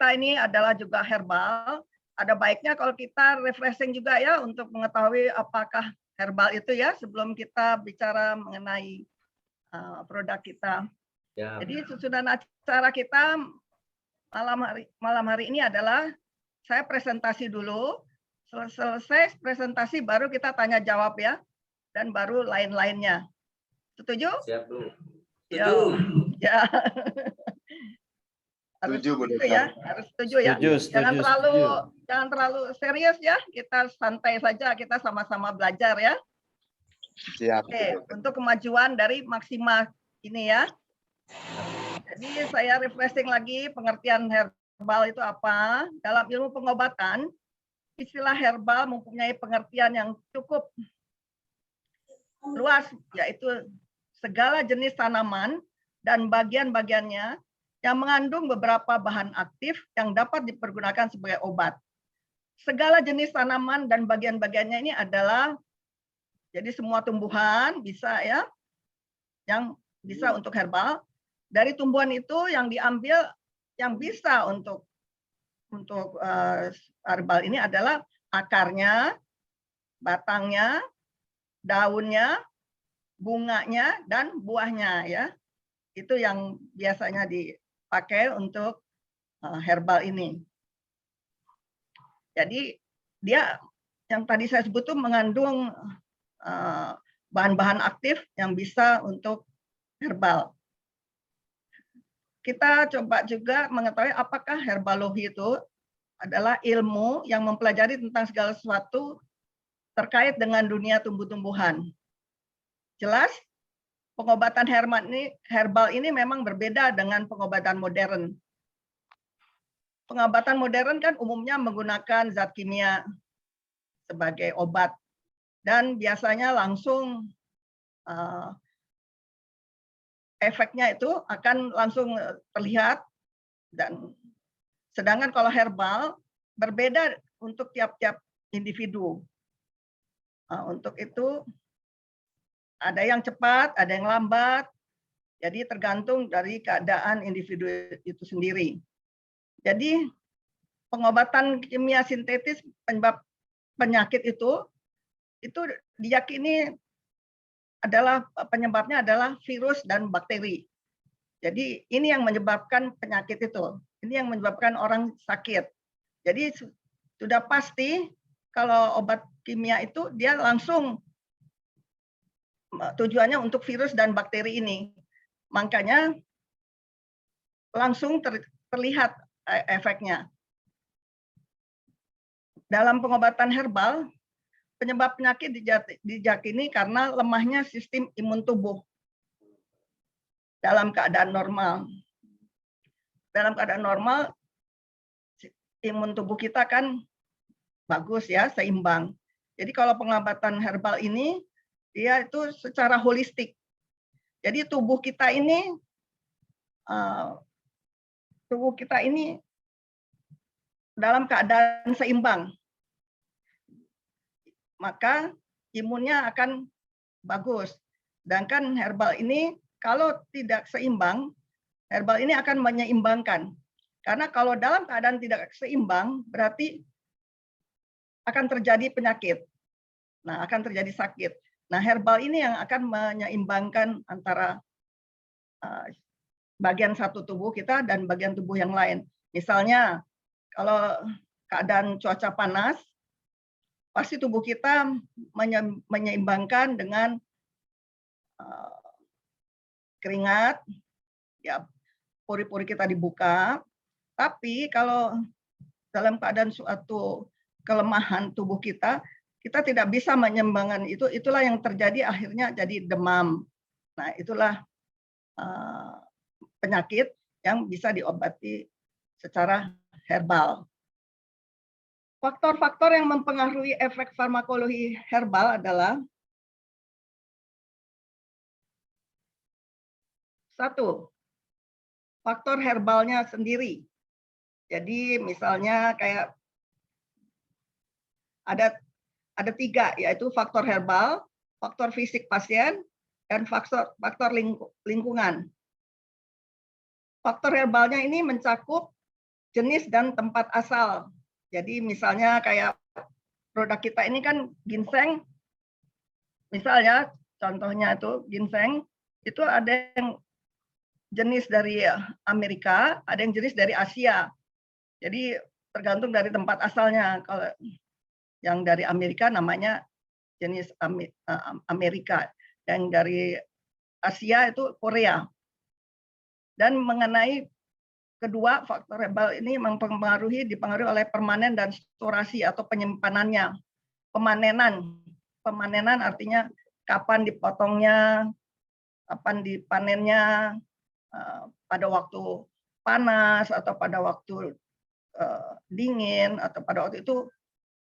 kita ini adalah juga herbal, ada baiknya kalau kita refreshing juga ya untuk mengetahui apakah herbal itu ya sebelum kita bicara mengenai produk kita. Ya. Jadi susunan acara kita malam hari ini adalah saya presentasi dulu, selesai presentasi baru kita tanya jawab ya, dan baru lain-lainnya. Setuju? Siap, Bu. Setuju. Ya. Harus Setuju, Bu setuju Dokter. ya, harus setuju ya. Jangan terlalu serius ya, kita santai saja, kita sama-sama belajar ya. Siap. Oke, untuk kemajuan dari Maxima ini ya. Jadi saya refreshing lagi pengertian herbal itu apa. Dalam ilmu pengobatan, istilah herbal mempunyai pengertian yang cukup luas, yaitu segala jenis tanaman dan bagian-bagiannya yang mengandung beberapa bahan aktif yang dapat dipergunakan sebagai obat. Segala jenis tanaman dan bagian-bagiannya ini adalah, jadi semua tumbuhan bisa ya, yang bisa untuk herbal. Dari tumbuhan itu yang diambil yang bisa untuk herbal ini adalah akarnya, batangnya, daunnya, bunganya, dan buahnya ya. Itu yang biasanya dipakai untuk herbal ini. Jadi dia yang tadi saya sebut itu mengandung bahan-bahan aktif yang bisa untuk herbal. Kita coba juga mengetahui apakah herbalogi itu adalah ilmu yang mempelajari tentang segala sesuatu terkait dengan dunia tumbuh-tumbuhan. Jelas, pengobatan herbal ini memang berbeda dengan pengobatan modern. Pengobatan modern kan umumnya menggunakan zat kimia sebagai obat dan biasanya langsung efeknya itu akan langsung terlihat, dan sedangkan kalau herbal berbeda untuk tiap-tiap individu. Untuk itu ada yang cepat, ada yang lambat, jadi tergantung dari keadaan individu itu sendiri. Jadi pengobatan kimia sintetis penyebab penyakit itu diyakini adalah penyebabnya adalah virus dan bakteri. Jadi ini yang menyebabkan penyakit itu. Ini yang menyebabkan orang sakit. Jadi sudah pasti kalau obat kimia itu dia langsung tujuannya untuk virus dan bakteri ini. Makanya langsung terlihat efeknya. Dalam pengobatan herbal, penyebab penyakit diyakini karena lemahnya sistem imun tubuh dalam keadaan normal. Dalam keadaan normal, imun tubuh kita kan bagus ya, seimbang. Jadi kalau pengobatan herbal ini, dia itu secara holistik. Jadi tubuh kita ini dalam keadaan seimbang. Maka imunnya akan bagus. Sedangkan herbal ini kalau tidak seimbang, herbal ini akan menyeimbangkan. Karena kalau dalam keadaan tidak seimbang, berarti akan terjadi penyakit. Nah, akan terjadi sakit. Nah, herbal ini yang akan menyeimbangkan antara bagian satu tubuh kita dan bagian tubuh yang lain. Misalnya, kalau keadaan cuaca panas, pasti tubuh kita menyeimbangkan dengan keringat, ya pori-pori kita dibuka. Tapi kalau dalam keadaan suatu kelemahan tubuh kita tidak bisa menyeimbangkan itu. Itulah yang terjadi akhirnya jadi demam. Nah, itulah penyakit yang bisa diobati secara herbal. Faktor-faktor yang mempengaruhi efek farmakologi herbal adalah: 1, faktor herbalnya sendiri. Jadi misalnya kayak ada 3, yaitu faktor herbal, faktor fisik pasien, dan faktor lingkungan. Faktor herbalnya ini mencakup jenis dan tempat asal. Jadi misalnya kayak produk kita ini kan ginseng, misalnya contohnya itu ginseng, itu ada yang jenis dari Amerika, ada yang jenis dari Asia. Jadi tergantung dari tempat asalnya. Kalau yang dari Amerika namanya jenis Amerika, yang dari Asia itu Korea. Dan mengenai kedua, faktor herbal ini dipengaruhi oleh permanen dan storasi atau penyimpanannya. Pemanenan artinya kapan dipotongnya, kapan dipanennya, pada waktu panas atau pada waktu dingin atau pada waktu itu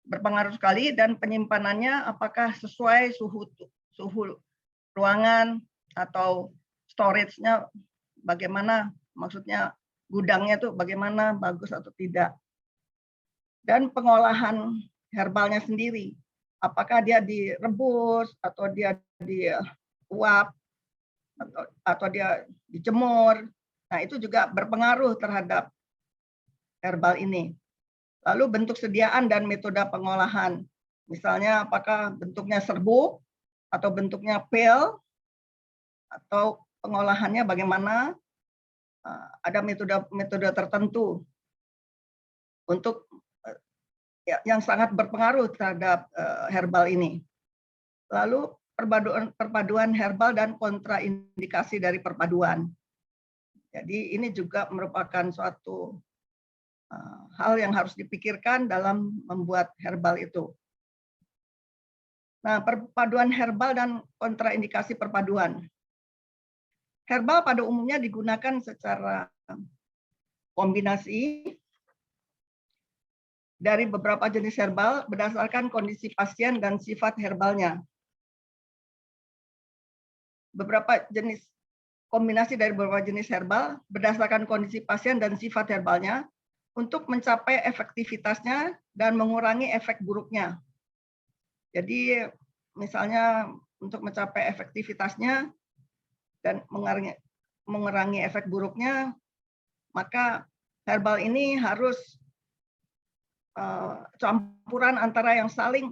berpengaruh sekali, dan penyimpanannya apakah sesuai suhu ruangan atau storage-nya bagaimana, maksudnya gudangnya itu bagaimana, bagus atau tidak. Dan pengolahan herbalnya sendiri, apakah dia direbus atau dia diuap atau dia dijemur. Nah, itu juga berpengaruh terhadap herbal ini. Lalu bentuk sediaan dan metode pengolahan. Misalnya apakah bentuknya serbuk atau bentuknya pil, atau pengolahannya bagaimana. Ada metode tertentu untuk yang sangat berpengaruh terhadap herbal ini. Lalu perpaduan herbal dan kontraindikasi dari perpaduan. Jadi ini juga merupakan suatu hal yang harus dipikirkan dalam membuat herbal itu. Nah, perpaduan herbal dan kontraindikasi perpaduan. Herbal pada umumnya digunakan secara kombinasi dari beberapa jenis herbal berdasarkan kondisi pasien dan sifat herbalnya. Kombinasi dari beberapa jenis herbal berdasarkan kondisi pasien dan sifat herbalnya untuk mencapai efektivitasnya dan mengurangi efek buruknya. Jadi misalnya untuk mencapai efektivitasnya dan mengurangi efek buruknya, maka herbal ini harus campuran antara yang saling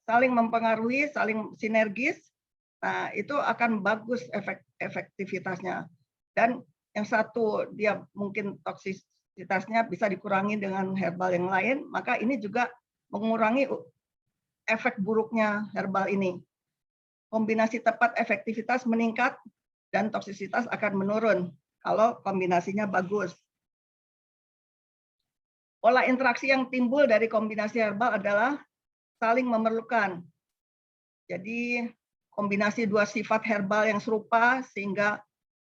mempengaruhi, saling sinergis. Nah, itu akan bagus efektivitasnya. Dan yang satu dia mungkin toksisitasnya bisa dikurangi dengan herbal yang lain, maka ini juga mengurangi efek buruknya herbal ini. Kombinasi tepat efektivitas meningkat dan toksisitas akan menurun kalau kombinasinya bagus. Pola interaksi yang timbul dari kombinasi herbal adalah saling memerlukan. Jadi kombinasi dua sifat herbal yang serupa sehingga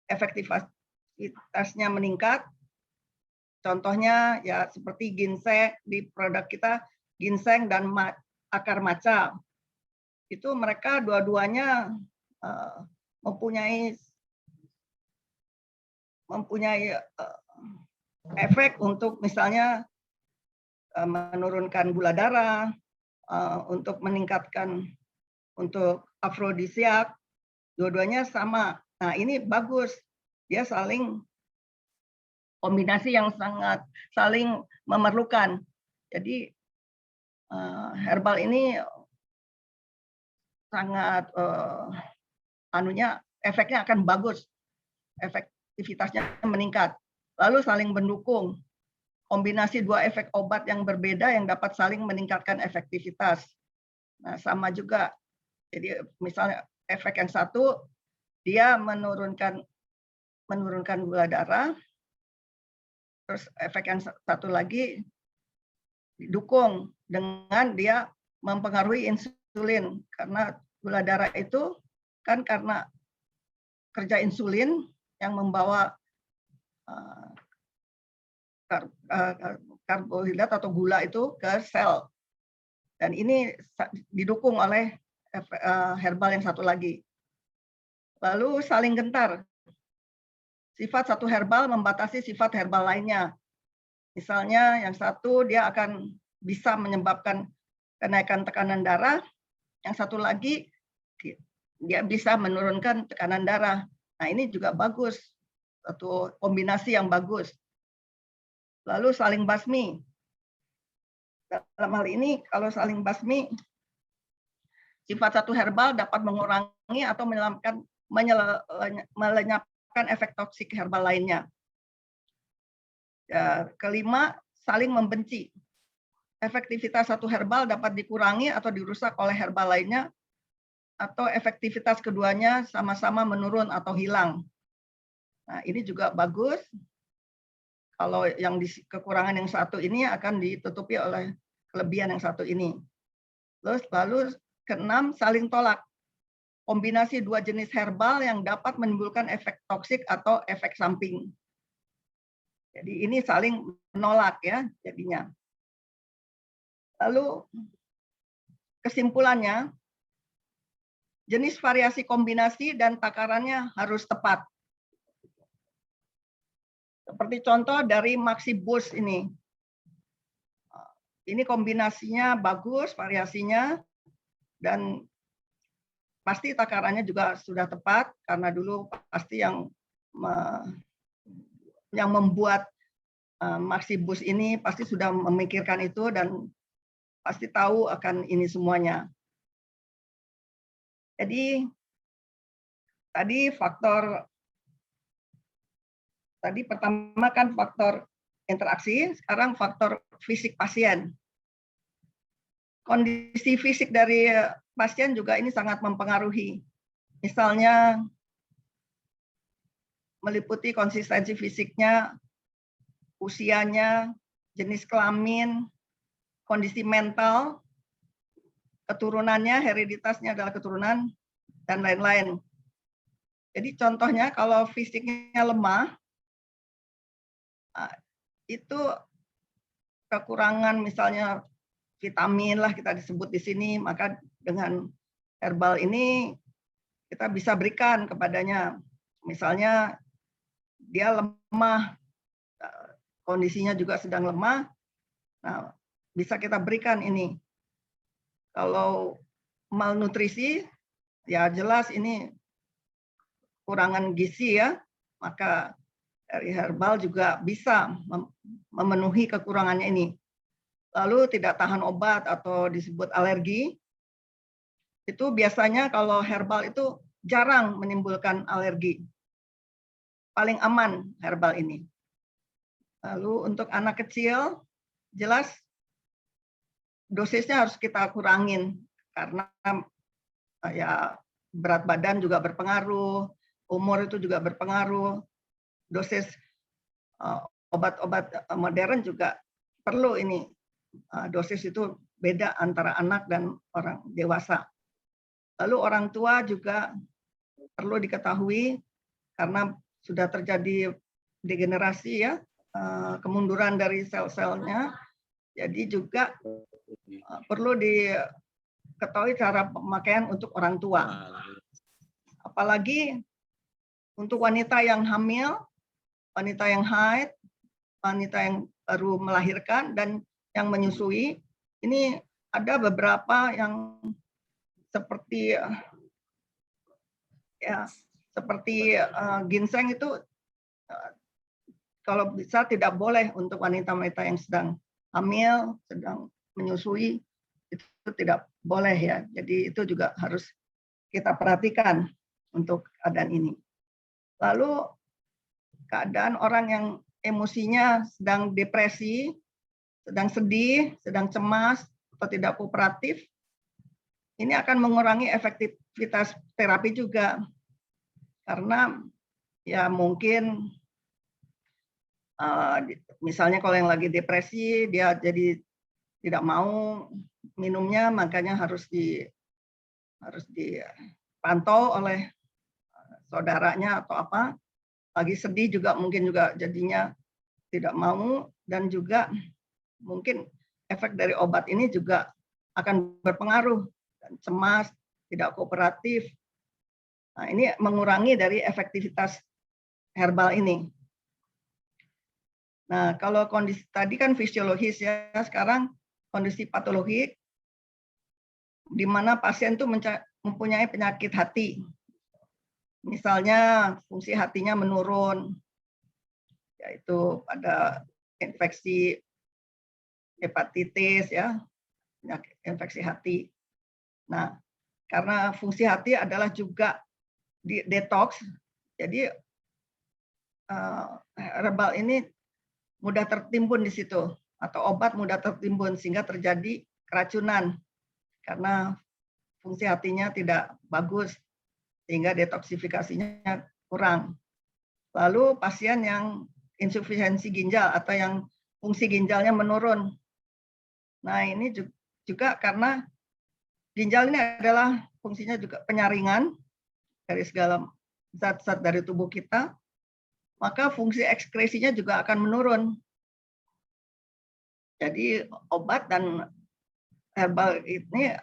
efektivitasnya meningkat. Contohnya ya seperti ginseng, di produk kita ginseng dan akar matcha. Itu mereka dua-duanya mempunyai efek untuk misalnya menurunkan gula darah, untuk meningkatkan untuk afrodisiak, dua-duanya sama. Nah, ini bagus. Dia kombinasi yang sangat saling memerlukan. Jadi herbal ini sangat efeknya akan bagus, efektivitasnya meningkat. Lalu saling mendukung, kombinasi dua efek obat yang berbeda yang dapat saling meningkatkan efektivitas. Nah, sama juga. Jadi misalnya efek yang satu dia menurunkan gula darah, terus efek yang satu lagi didukung dengan dia mempengaruhi insulin, karena gula darah itu kan karena kerja insulin yang membawa karbohidrat atau gula itu ke sel, dan ini didukung oleh herbal yang satu lagi. Lalu saling gentar. Sifat satu herbal membatasi sifat herbal lainnya. Misalnya yang satu dia akan bisa menyebabkan kenaikan tekanan darah, yang satu lagi dia bisa menurunkan tekanan darah. Nah, ini juga bagus, satu kombinasi yang bagus. Lalu saling basmi. Dalam hal ini, kalau saling basmi, sifat satu herbal dapat mengurangi atau melenyapkan efek toksik herbal lainnya. Ya, kelima, saling membenci. Efektivitas satu herbal dapat dikurangi atau dirusak oleh herbal lainnya, atau efektivitas keduanya sama-sama menurun atau hilang. Nah, ini juga bagus. Kalau yang kekurangan yang satu ini akan ditutupi oleh kelebihan yang satu ini. Lalu keenam, saling tolak. Kombinasi dua jenis herbal yang dapat menimbulkan efek toksik atau efek samping. Jadi ini saling menolak ya jadinya. Lalu kesimpulannya, jenis variasi kombinasi dan takarannya harus tepat. Seperti contoh dari Maxibus ini. Ini kombinasinya bagus, variasinya, dan pasti takarannya juga sudah tepat, karena dulu pasti yang membuat Maxibus ini pasti sudah memikirkan itu dan pasti tahu akan ini semuanya. Jadi tadi pertama kan faktor interaksi, sekarang faktor fisik pasien. Kondisi fisik dari pasien juga ini sangat mempengaruhi. Misalnya meliputi konsistensi fisiknya, usianya, jenis kelamin, kondisi mental, keturunannya, hereditasnya adalah keturunan, dan lain-lain. Jadi contohnya kalau fisiknya lemah, itu kekurangan misalnya vitamin lah kita disebut di sini, maka dengan herbal ini kita bisa berikan kepadanya. Misalnya dia lemah, kondisinya juga sedang lemah, nah bisa kita berikan ini. Kalau malnutrisi, ya jelas ini kurangan gizi ya, maka dari herbal juga bisa memenuhi kekurangannya ini. Lalu tidak tahan obat atau disebut alergi, itu biasanya kalau herbal itu jarang menimbulkan alergi. Paling aman herbal ini. Lalu untuk anak kecil, jelas dosisnya harus kita kurangin karena ya berat badan juga berpengaruh, umur itu juga berpengaruh. Dosis obat-obat modern juga perlu ini. Dosis itu beda antara anak dan orang dewasa. Lalu orang tua juga perlu diketahui karena sudah terjadi degenerasi ya, kemunduran dari sel-selnya. Jadi juga perlu diketahui cara pemakaian untuk orang tua. Apalagi untuk wanita yang hamil, wanita yang haid, wanita yang baru melahirkan, dan yang menyusui, ini ada beberapa yang seperti ginseng itu kalau bisa tidak boleh untuk wanita-wanita yang sedang hamil, sedang menyusui, itu tidak boleh ya. Jadi itu juga harus kita perhatikan untuk keadaan ini. Lalu keadaan orang yang emosinya sedang depresi, sedang sedih, sedang cemas, atau tidak kooperatif, ini akan mengurangi efektivitas terapi juga. Karena ya mungkin misalnya kalau yang lagi depresi, dia jadi tidak mau minumnya, makanya harus dipantau oleh saudaranya atau apa. Lagi sedih juga mungkin juga jadinya tidak mau, dan juga mungkin efek dari obat ini juga akan berpengaruh, dan cemas, tidak kooperatif. Nah, ini mengurangi dari efektivitas herbal ini. Nah, kalau kondisi tadi kan fisiologis ya, sekarang kondisi patologik di mana pasien itu mempunyai penyakit hati. Misalnya fungsi hatinya menurun, yaitu pada infeksi hepatitis ya, penyakit infeksi hati. Nah, karena fungsi hati adalah juga detox, jadi herbal ini mudah tertimbun di situ atau obat mudah tertimbun sehingga terjadi keracunan karena fungsi hatinya tidak bagus sehingga detoksifikasinya kurang. Lalu pasien yang insufisiensi ginjal atau yang fungsi ginjalnya menurun. Nah, ini juga karena ginjal ini adalah fungsinya juga penyaringan dari segala zat-zat dari tubuh kita, maka fungsi ekskresinya juga akan menurun. Jadi obat dan herbal ini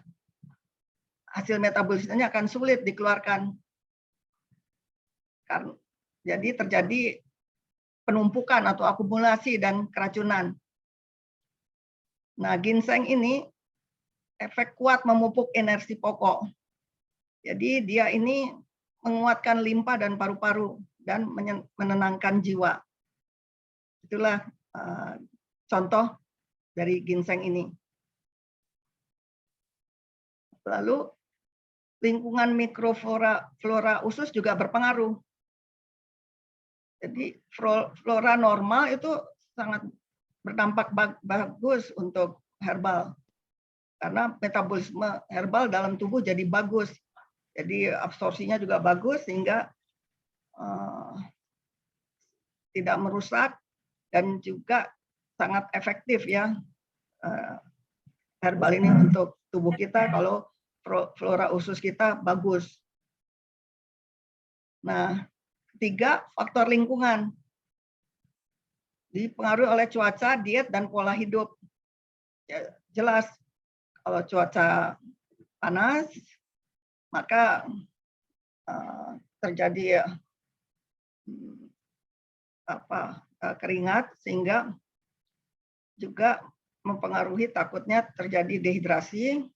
hasil metabolismenya akan sulit dikeluarkan. Jadi terjadi penumpukan atau akumulasi dan keracunan. Nah, ginseng ini efek kuat memupuk energi pokok. Jadi dia ini menguatkan limpa dan paru-paru dan menenangkan jiwa. Itulah contoh dari ginseng ini. Lalu lingkungan mikroflora usus juga berpengaruh. Jadi flora normal itu sangat berdampak bagus untuk herbal. Karena metabolisme herbal dalam tubuh jadi bagus. Jadi absorpsinya juga bagus sehingga tidak merusak dan juga sangat efektif ya herbal ini untuk tubuh kita kalau flora usus kita bagus. Nah, ketiga, faktor lingkungan. Dipengaruhi oleh cuaca, diet, dan pola hidup. Ya, jelas, kalau cuaca panas, maka terjadi keringat, sehingga juga mempengaruhi takutnya terjadi dehidrasi,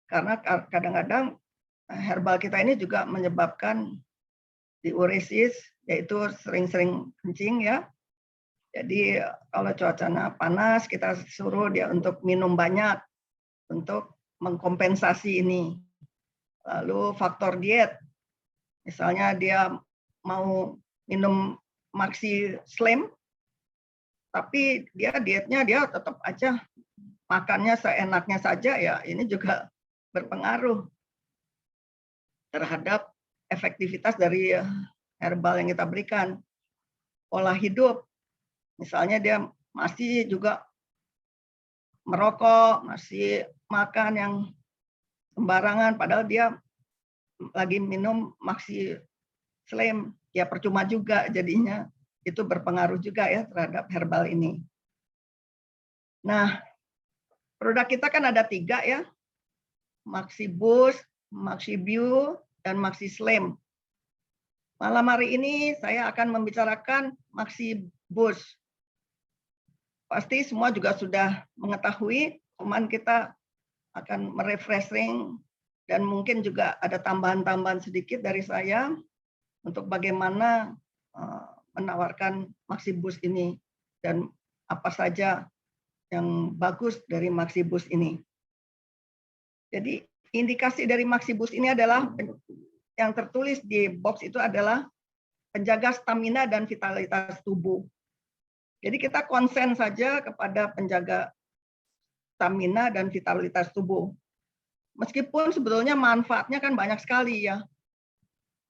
karena kadang-kadang herbal kita ini juga menyebabkan diuresis, yaitu sering-sering kencing ya. Jadi kalau cuacanya panas, kita suruh dia untuk minum banyak untuk mengkompensasi ini. Lalu faktor diet, misalnya dia mau minum Maxi Slim, tapi dietnya dia tetap aja makannya seenaknya saja ya, ini juga berpengaruh terhadap efektivitas dari herbal yang kita berikan. Pola hidup, misalnya dia masih juga merokok, masih makan yang sembarangan, padahal dia lagi minum Maxi Slim, ya percuma juga jadinya. Itu berpengaruh juga ya terhadap herbal ini. Nah, produk kita kan ada 3 ya, Maxi Boost, Maxi Bio, dan Maxi Slim. Malam hari ini saya akan membicarakan Maxi Boost. Pasti semua juga sudah mengetahui, cuman kita akan merefreshing dan mungkin juga ada tambahan-tambahan sedikit dari saya untuk bagaimana menawarkan Maxi Boost ini dan apa saja yang bagus dari Maxi Boost ini. Jadi indikasi dari Maxi Boost ini adalah yang tertulis di box itu adalah penjaga stamina dan vitalitas tubuh. Jadi kita konsen saja kepada penjaga stamina dan vitalitas tubuh. Meskipun sebetulnya manfaatnya kan banyak sekali ya.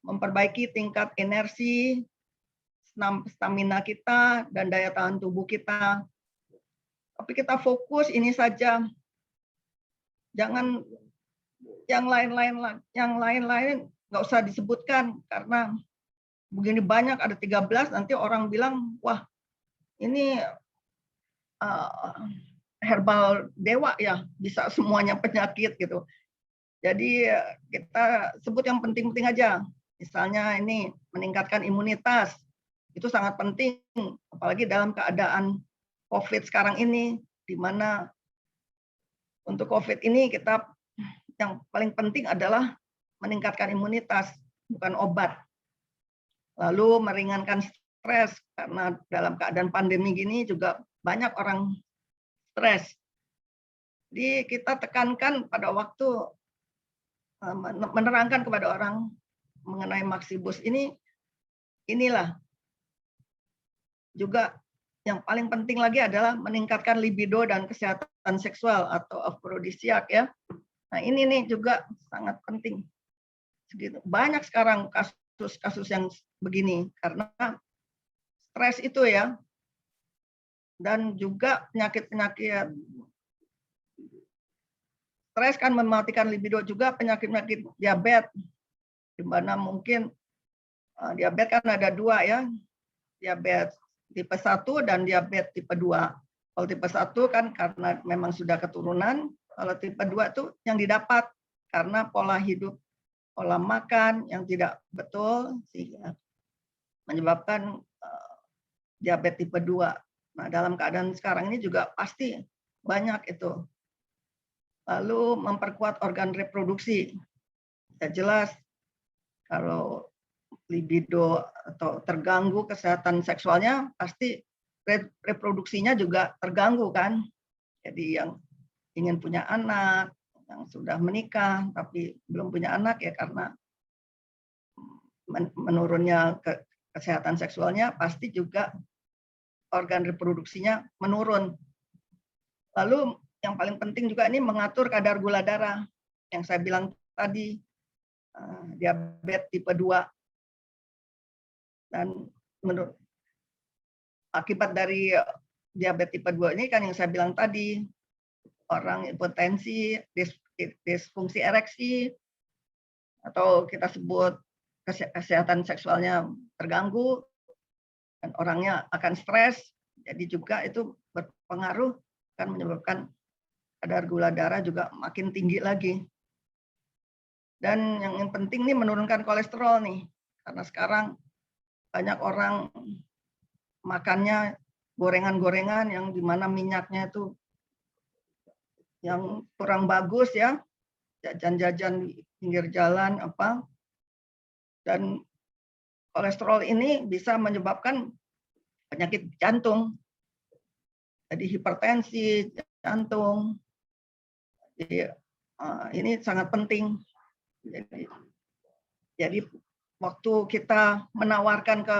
Memperbaiki tingkat energi, stamina kita, dan daya tahan tubuh kita. Tapi kita fokus ini saja. Jangan yang lain-lain nggak usah disebutkan, karena begini banyak, ada 13, nanti orang bilang, wah ini herbal dewa ya, bisa semuanya penyakit gitu. Jadi kita sebut yang penting-penting aja. Misalnya ini meningkatkan imunitas, itu sangat penting, apalagi dalam keadaan COVID sekarang ini, di mana untuk COVID ini kita yang paling penting adalah meningkatkan imunitas, bukan obat. Lalu meringankan stres karena dalam keadaan pandemi gini juga banyak orang stres. Jadi kita tekankan pada waktu menerangkan kepada orang mengenai Maxibus inilah juga yang paling penting lagi adalah meningkatkan libido dan kesehatan seksual atau afrodisiak ya. Nah, ini nih juga sangat penting. Segitu. Banyak sekarang kasus-kasus yang begini karena stres itu ya. Dan juga penyakit-penyakit stres kan mematikan libido, juga penyakit-penyakit diabetes, di mana mungkin diabetes kan ada dua ya, diabetes tipe 1 dan diabetes tipe 2. Kalau tipe 1 kan karena memang sudah keturunan, kalau tipe 2 itu yang didapat karena pola hidup, pola makan yang tidak betul sehingga menyebabkan diabetes tipe 2. Nah, dalam keadaan sekarang ini juga pasti banyak itu. Lalu memperkuat organ reproduksi. Ya jelas kalau libido atau terganggu kesehatan seksualnya pasti reproduksinya juga terganggu kan. Jadi yang ingin punya anak, yang sudah menikah tapi belum punya anak ya karena menurunnya kesehatan seksualnya pasti juga organ reproduksinya menurun. Lalu yang paling penting juga ini mengatur kadar gula darah yang saya bilang tadi, diabetes tipe 2. Dan menurut akibat dari diabetes tipe 2 ini kan yang saya bilang tadi, orang hipertensi, disfungsi ereksi, atau kita sebut kesehatan seksualnya terganggu, dan orangnya akan stres, jadi juga itu berpengaruh akan menyebabkan kadar gula darah juga makin tinggi lagi. Dan yang penting nih menurunkan kolesterol nih, karena sekarang banyak orang makannya gorengan-gorengan yang dimana minyaknya itu yang kurang bagus ya, jajan-jajan di pinggir jalan apa, dan kolesterol ini bisa menyebabkan penyakit jantung, jadi hipertensi jantung. Jadi ini sangat penting. Jadi waktu kita menawarkan ke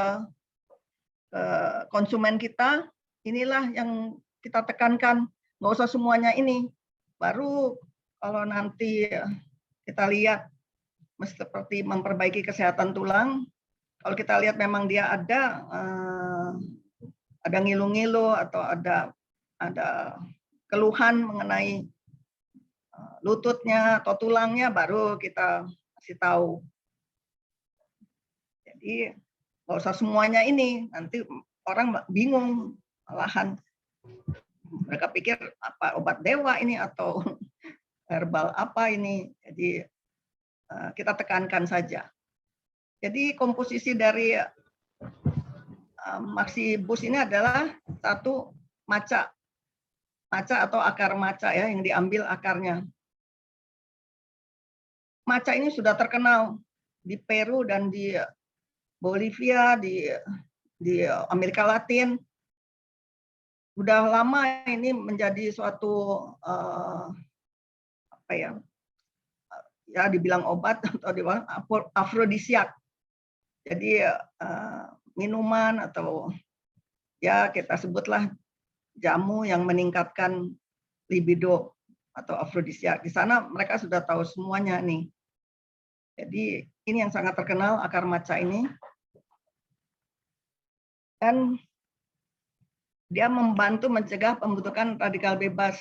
konsumen kita, inilah yang kita tekankan, nggak usah semuanya ini. Baru kalau nanti kita lihat seperti memperbaiki kesehatan tulang, kalau kita lihat memang dia ada ngilu-ngilu atau ada keluhan mengenai lututnya atau tulangnya, baru kita kasih tahu. Jadi nggak usah semuanya ini, nanti orang bingung, malahan mereka pikir apa obat dewa ini atau herbal apa ini. Jadi kita tekankan saja. Jadi komposisi dari Maxibus ini adalah satu maca atau akar maca ya, yang diambil akarnya. Maca ini sudah terkenal di Peru dan di Bolivia, di Amerika Latin. Udah lama ini menjadi suatu apa ya dibilang obat atau dibilang afrodisiak. Jadi minuman atau ya kita sebutlah jamu yang meningkatkan libido atau afrodisiak. Di sana mereka sudah tahu semuanya nih. Jadi ini yang sangat terkenal, akar maca ini. Dan dia membantu mencegah pembentukan radikal bebas.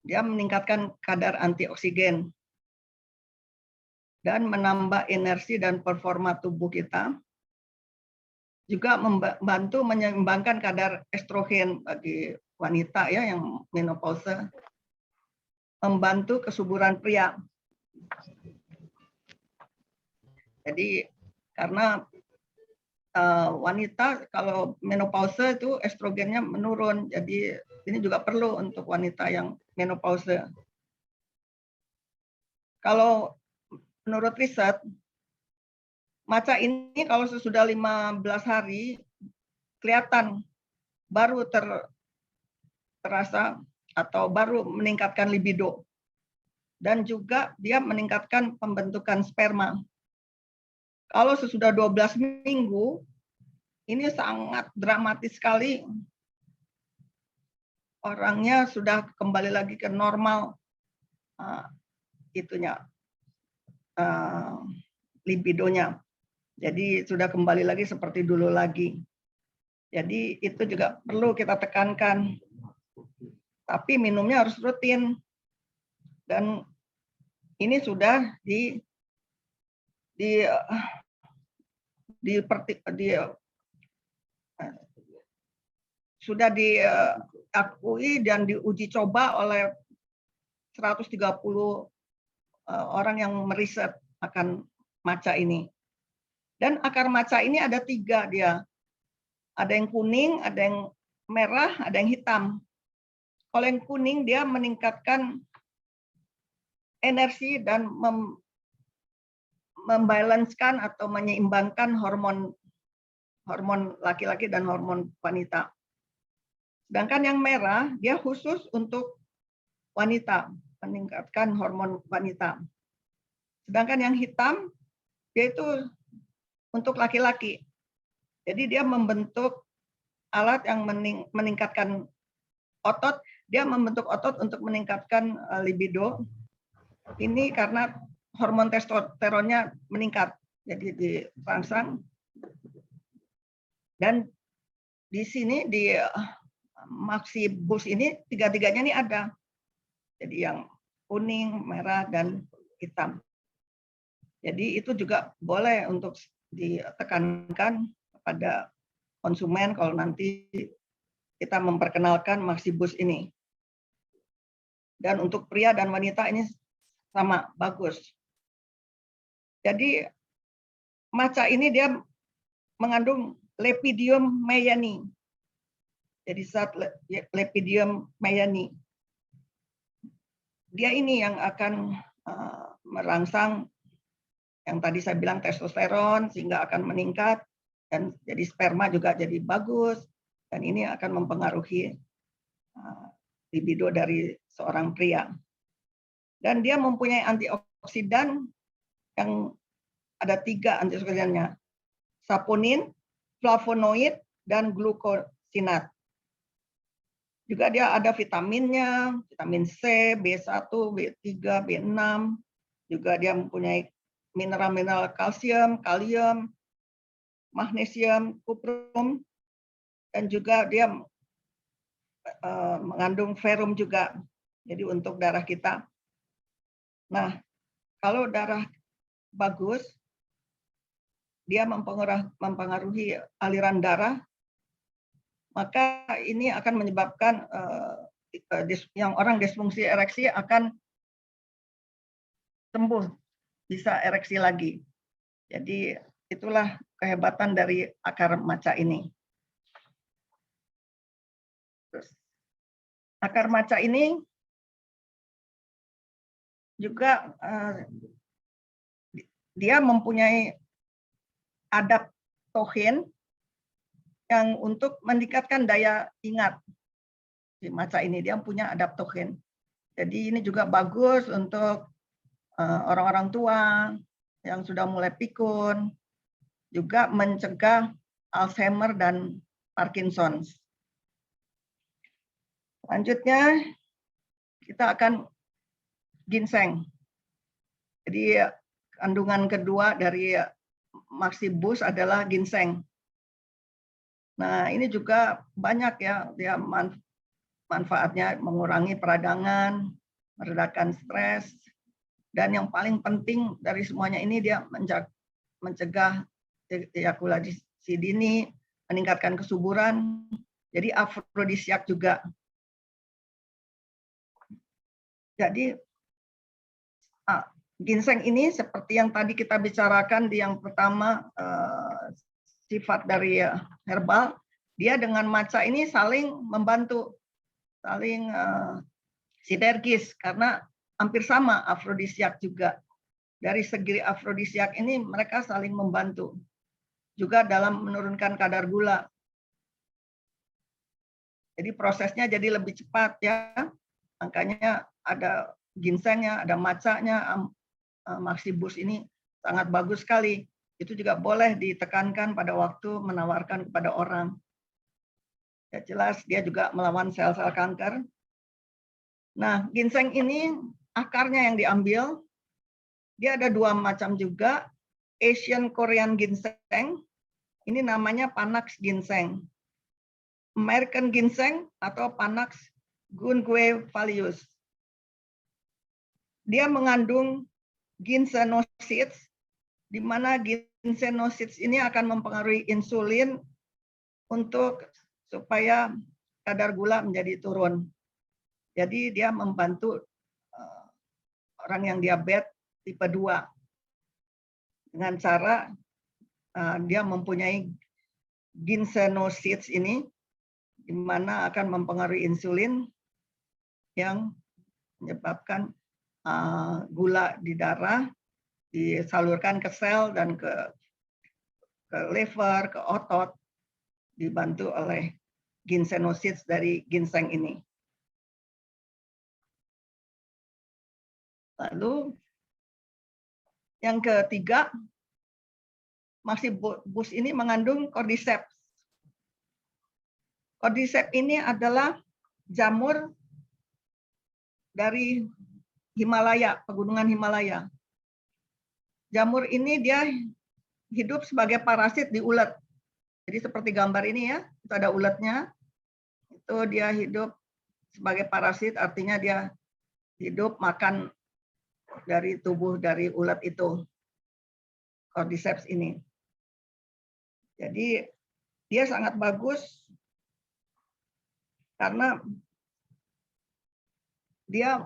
Dia meningkatkan kadar antioksigen dan menambah energi dan performa tubuh kita. Juga membantu menyeimbangkan kadar estrogen bagi wanita ya yang menopause. Membantu kesuburan pria. Jadi karena wanita kalau menopause itu estrogennya menurun, jadi ini juga perlu untuk wanita yang menopause. Kalau menurut riset Maca ini kalau sesudah 15 hari kelihatan baru terasa atau baru meningkatkan libido. Dan juga dia meningkatkan pembentukan sperma. Kalau sesudah 12 minggu, ini sangat dramatis sekali. Orangnya sudah kembali lagi ke normal libidonya. Jadi sudah kembali lagi seperti dulu lagi. Jadi itu juga perlu kita tekankan. Tapi minumnya harus rutin. Dan ini sudah sudah diakui dan diuji coba oleh 130 orang yang meriset akan maca ini. Dan akar maca ini ada 3 dia. Ada yang kuning, ada yang merah, ada yang hitam. Kalau yang kuning dia meningkatkan energi dan membalanskan atau menyeimbangkan hormon laki-laki dan hormon wanita. Sedangkan yang merah dia khusus untuk wanita, meningkatkan hormon wanita. Sedangkan yang hitam dia itu untuk laki-laki. Jadi dia membentuk alat yang meningkatkan otot, dia membentuk otot untuk meningkatkan libido. Ini karena hormon testosteronnya meningkat, jadi dirangsang. Dan di sini di Maxibus ini tiga-tiganya ini ada. Jadi yang kuning, merah, dan hitam. Jadi itu juga boleh untuk ditekankan kepada konsumen kalau nanti kita memperkenalkan Maxibus ini. Dan untuk pria dan wanita ini sama, bagus. Jadi maca ini dia mengandung Lepidium meyani. Jadi zat Lepidium meyani. Dia ini yang akan merangsang yang tadi saya bilang testosteron sehingga akan meningkat dan jadi sperma juga jadi bagus dan ini akan mempengaruhi libido dari seorang pria. Dan dia mempunyai antioksidan yang ada 3 antioksidannya. Saponin, flavonoid, dan glukosinat. Juga dia ada vitaminnya, vitamin C, B1, B3, B6. Juga dia mempunyai mineral-mineral kalsium, kalium, magnesium, kuprum, dan juga dia mengandung ferrum juga. Jadi untuk darah kita. Nah, kalau darah bagus, dia mempengaruhi aliran darah, maka ini akan menyebabkan yang orang disfungsi ereksi akan sembuh, bisa ereksi lagi. Jadi itulah kehebatan dari akar maca ini. Terus, akar maca ini juga dia mempunyai adaptogen yang untuk meningkatkan daya ingat. Di maca ini dia punya adaptogen. Jadi ini juga bagus untuk orang-orang tua yang sudah mulai pikun, juga mencegah Alzheimer dan Parkinson's. Selanjutnya kita akan ginseng. Jadi kandungan kedua dari Maxibus adalah ginseng. Nah, ini juga banyak ya, dia manfaatnya mengurangi peradangan, meredakan stres, dan yang paling penting dari semuanya ini dia mencegah ejakulasi dini, meningkatkan kesuburan, jadi afrodisiak juga. Jadi ginseng ini seperti yang tadi kita bicarakan di yang pertama, sifat dari herbal, dia dengan maca ini saling membantu, saling sinergis karena hampir sama afrodisiak juga. dari segi afrodisiak ini mereka saling membantu. Juga dalam menurunkan kadar gula. Jadi prosesnya jadi lebih cepat ya. Makanya ada ginsengnya, ada matchanya, Maxibus ini sangat bagus sekali. Itu juga boleh ditekankan pada waktu menawarkan kepada orang. Ya jelas dia juga melawan sel-sel kanker. Nah, ginseng ini akarnya yang diambil. Dia ada dua macam juga. Asian Korean ginseng. Ini namanya Panax ginseng. American ginseng atau Panax gunguefalius. Dia mengandung ginsenosids, di mana ginsenosids ini akan mempengaruhi insulin untuk supaya kadar gula menjadi turun. Jadi dia membantu orang yang diabetes tipe 2 dengan cara dia mempunyai ginsenosids ini, di mana akan mempengaruhi insulin yang menyebabkan gula di darah disalurkan ke sel dan ke liver, ke otot, dibantu oleh ginsenosids dari ginseng ini. Lalu yang ketiga, Maxibus ini mengandung cordyceps. Cordyceps ini adalah jamur dari Himalaya, pegunungan Himalaya. Jamur ini dia hidup sebagai parasit di ulat. Jadi seperti gambar ini ya, itu ada ulatnya. Itu dia hidup sebagai parasit, artinya dia hidup makan dari tubuh dari ulat itu. Cordyceps ini. Jadi dia sangat bagus karena dia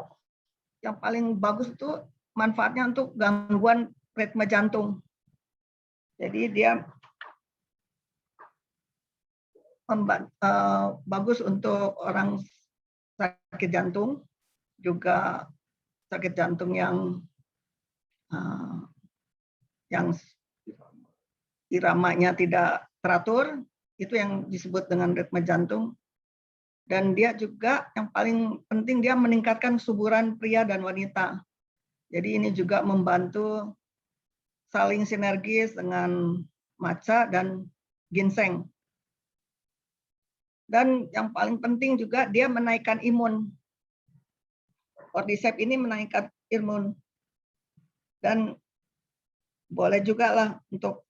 yang paling bagus itu manfaatnya untuk gangguan ritme jantung. Jadi dia bagus untuk orang sakit jantung, juga sakit jantung yang iramanya tidak teratur, itu yang disebut dengan ritme jantung. Dan dia juga yang paling penting dia meningkatkan kesuburan pria dan wanita. Jadi ini juga membantu saling sinergis dengan matcha dan ginseng. Dan yang paling penting juga dia menaikkan imun. Cordyceps ini menaikkan imun. Dan boleh juga lah untuk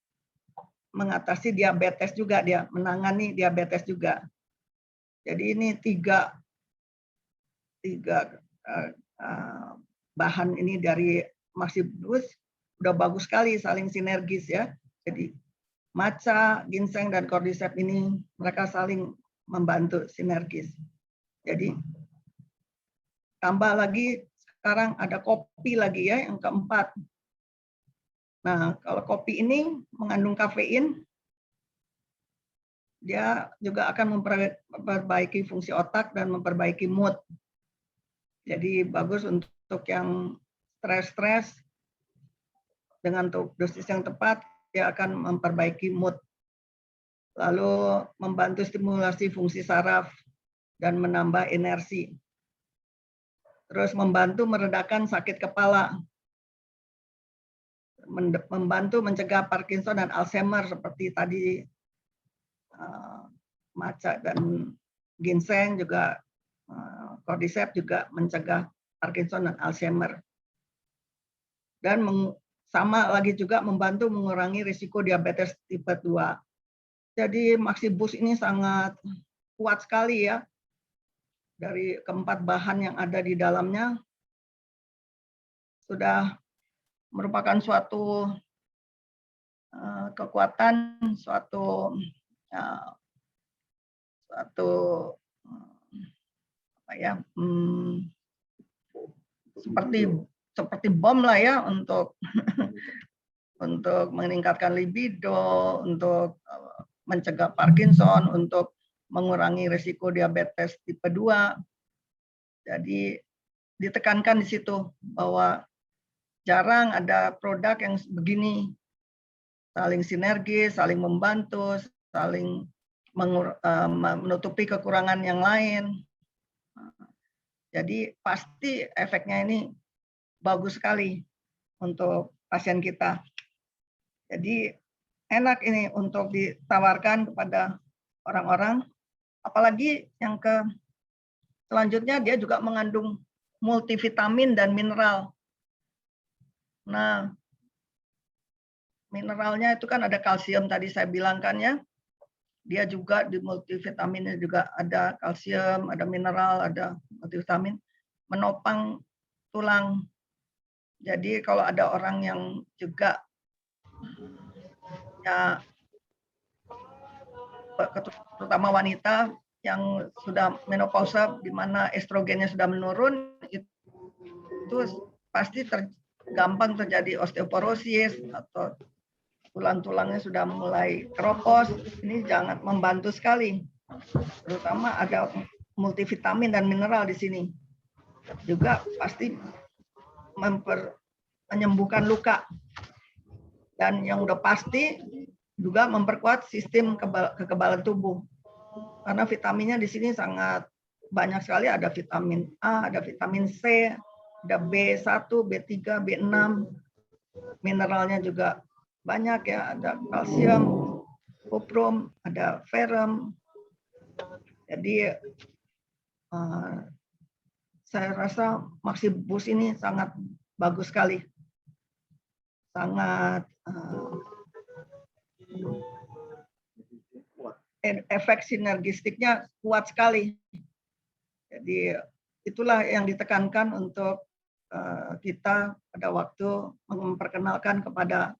mengatasi diabetes juga, dia menangani diabetes juga. Jadi ini tiga bahan ini dari Maxibus udah bagus sekali saling sinergis ya. Jadi matcha, ginseng dan cordyceps ini mereka saling membantu sinergis. Jadi tambah lagi sekarang ada kopi lagi ya yang keempat. Nah, kalau kopi ini mengandung kafein, dia juga akan memperbaiki fungsi otak dan memperbaiki mood. Jadi bagus untuk yang stres-stres, dengan dosis yang tepat, dia akan memperbaiki mood. Lalu membantu stimulasi fungsi saraf dan menambah energi. Terus membantu meredakan sakit kepala. Membantu mencegah Parkinson dan Alzheimer seperti tadi matcha dan ginseng, juga cordyceps juga mencegah Parkinson dan Alzheimer. Dan sama lagi juga membantu mengurangi risiko diabetes tipe 2. Jadi Maxibus ini sangat kuat sekali ya. Dari keempat bahan yang ada di dalamnya sudah merupakan suatu kekuatan, suatu apa ya, seperti bom lah ya untuk untuk meningkatkan libido, untuk mencegah Parkinson, untuk mengurangi risiko diabetes tipe 2. Jadi ditekankan di situ bahwa jarang ada produk yang begini, saling sinergis, saling membantu, saling menutupi kekurangan yang lain. Jadi pasti efeknya ini bagus sekali untuk pasien kita. Jadi enak ini untuk ditawarkan kepada orang-orang, apalagi yang selanjutnya dia juga mengandung multivitamin dan mineral. Nah, mineralnya itu kan ada kalsium tadi saya bilang kan ya. Dia juga di multivitaminnya juga ada kalsium, ada mineral, ada multivitamin, menopang tulang. Jadi kalau ada orang yang juga ya terutama wanita yang sudah menopausa di mana estrogennya sudah menurun, itu pasti gampang terjadi osteoporosis atau tulang-tulangnya sudah mulai keropos. Ini sangat membantu sekali, terutama ada multivitamin dan mineral di sini. Juga pasti menyembuhkan luka, dan yang udah pasti juga memperkuat sistem kekebalan tubuh. Karena vitaminnya di sini sangat banyak sekali, ada vitamin A, ada vitamin C, ada B1, B3, B6, mineralnya juga banyak ya, ada kalsium, kuprum, ada ferrum. Jadi saya rasa Maxibus ini sangat bagus sekali, sangat efek sinergistiknya kuat sekali. Jadi itulah yang ditekankan untuk kita pada waktu memperkenalkan kepada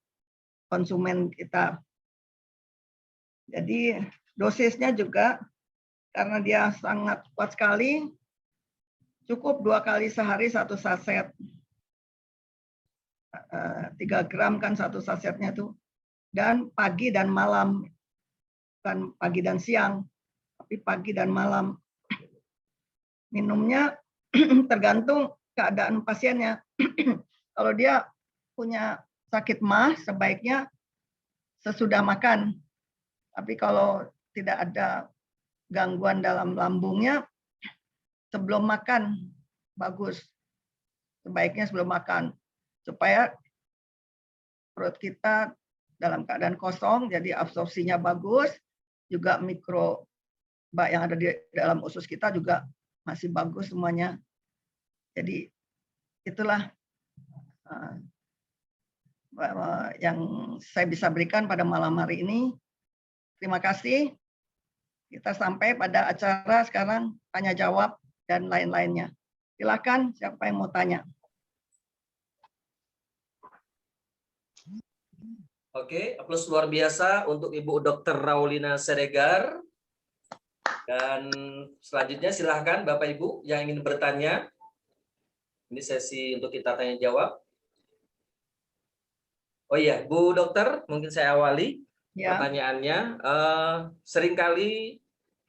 konsumen kita. Jadi dosisnya juga karena dia sangat kuat sekali, cukup 2 kali sehari 1 saset. 3 gram kan 1 sasetnya tuh. Dan pagi dan malam, bukan pagi dan siang, tapi pagi dan malam. Minumnya tergantung keadaan pasiennya. Kalau dia punya sakit MAH, sebaiknya sesudah makan. Tapi kalau tidak ada gangguan dalam lambungnya, sebelum makan bagus. Sebaiknya sebelum makan, supaya perut kita dalam keadaan kosong, jadi absorpsinya bagus, juga mikroba yang ada di dalam usus kita juga masih bagus semuanya. Jadi itulah yang saya bisa berikan pada malam hari ini. Terima kasih. Kita sampai pada acara sekarang tanya jawab dan lain-lainnya. Silakan siapa yang mau tanya. Oke, aplaus luar biasa untuk Ibu Dr. Raulina Seregar. Dan selanjutnya silahkan Bapak Ibu yang ingin bertanya. Ini sesi untuk kita tanya jawab. Oh iya, Bu Dokter, mungkin saya awali pertanyaannya. Seringkali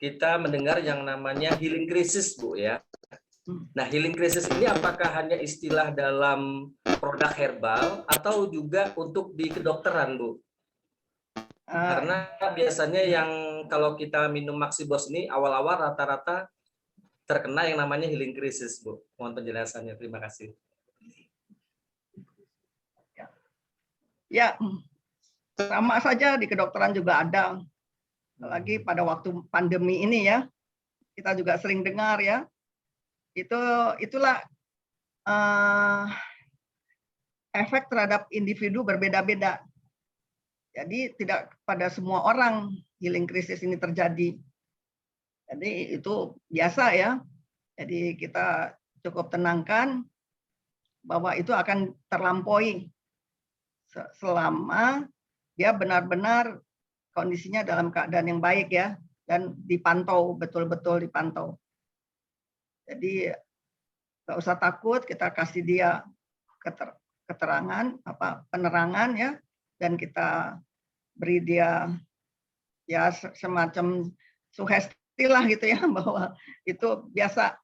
kita mendengar yang namanya healing crisis, Bu ya. Nah, healing crisis ini apakah hanya istilah dalam produk herbal atau juga untuk di kedokteran, Bu? Karena biasanya yang kalau kita minum Maxibos ini awal-awal rata-rata terkena yang namanya healing crisis, Bu. Mohon penjelasannya. Terima kasih. Ya, sama saja di kedokteran juga ada. Apalagi pada waktu pandemi ini ya, kita juga sering dengar ya. Itulah efek terhadap individu berbeda-beda. Jadi tidak pada semua orang healing crisis ini terjadi. Jadi itu biasa ya. Jadi kita cukup tenangkan bahwa itu akan terlampaui selama dia benar-benar kondisinya dalam keadaan yang baik ya, dan dipantau, betul-betul dipantau. Jadi nggak usah takut, kita kasih dia keterangan, penerangan ya, dan kita beri dia ya semacam sugesti lah gitu ya, bahwa itu biasa,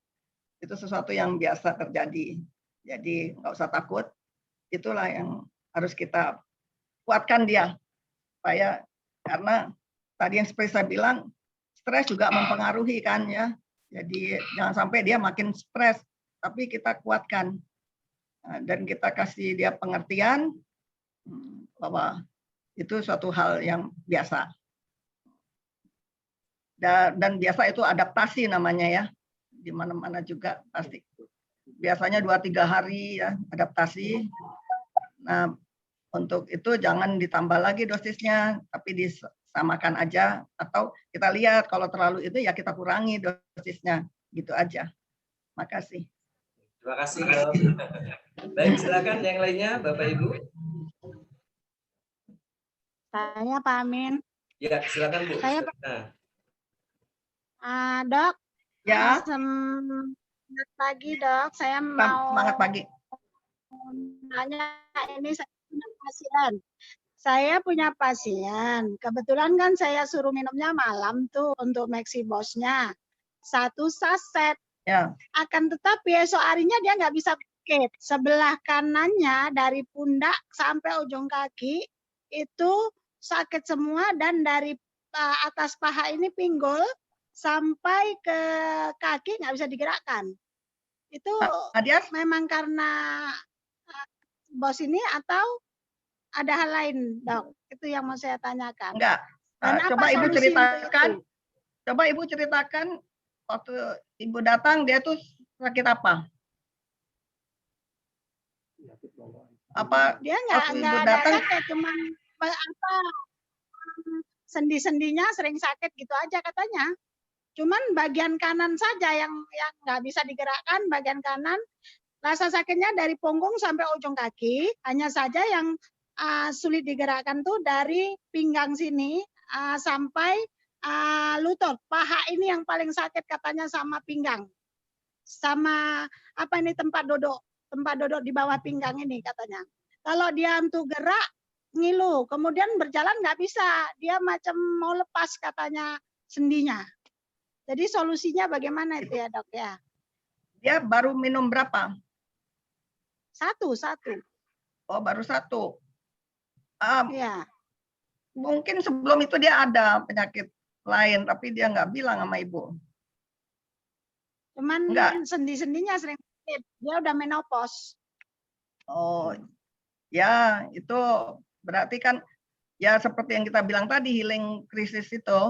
itu sesuatu yang biasa terjadi. Jadi nggak usah takut, itulah yang harus kita kuatkan dia supaya, karena tadi yang seperti saya bilang, stres juga mempengaruhi kan ya. Jadi jangan sampai dia makin stres, tapi kita kuatkan dan kita kasih dia pengertian bahwa itu suatu hal yang biasa. Dan biasa itu adaptasi namanya ya, di mana-mana juga pasti. Biasanya 2-3 hari ya adaptasi. Nah, untuk itu jangan ditambah lagi dosisnya, tapi disamakan aja, atau kita lihat kalau terlalu itu ya kita kurangi dosisnya, gitu aja. Makasih. Terima kasih, Dok. Baik, silakan yang lainnya, Bapak Ibu. Saya Pak Amin. Ya, silakan Bu. Saya Dok. Ya. Selamat pagi Dok. Saya mau Semangat pagi. nanya, ini saya punya pasien. Saya punya pasien. Kebetulan kan saya suruh minumnya malam tuh untuk Maxibosnya 1 saset. Ya. Akan tetapi esok harinya dia nggak bisa bangkit. Sebelah kanannya dari pundak sampai ujung kaki itu sakit semua, dan dari atas paha ini pinggul sampai ke kaki nggak bisa digerakkan. Itu memang karena bos ini atau ada hal lain, Dok? Itu yang mau saya tanyakan. Enggak. Coba Ibu ceritakan. Coba Ibu ceritakan waktu Ibu datang dia tuh sakit apa? Apa dia nggak ada sakit, cuman apa sendi-sendinya sering sakit gitu aja katanya. Cuman bagian kanan saja yang nggak bisa digerakkan, bagian kanan. Rasa sakitnya dari punggung sampai ujung kaki, hanya saja yang sulit digerakkan tuh dari pinggang sini sampai lutut. Paha ini yang paling sakit katanya, sama pinggang. Sama apa ini, tempat duduk di bawah pinggang ini katanya. Kalau dia untuk gerak, ngilu, kemudian berjalan nggak bisa, dia macam mau lepas katanya sendinya. Jadi solusinya bagaimana itu ya Dok ya? Dia baru minum berapa? Satu. Oh, baru 1. Ya. Mungkin sebelum itu dia ada penyakit lain, tapi dia nggak bilang sama Ibu. Cuman sendi-sendinya sering sakit. Dia udah menopause. Oh, ya itu berarti kan ya seperti yang kita bilang tadi, healing krisis itu.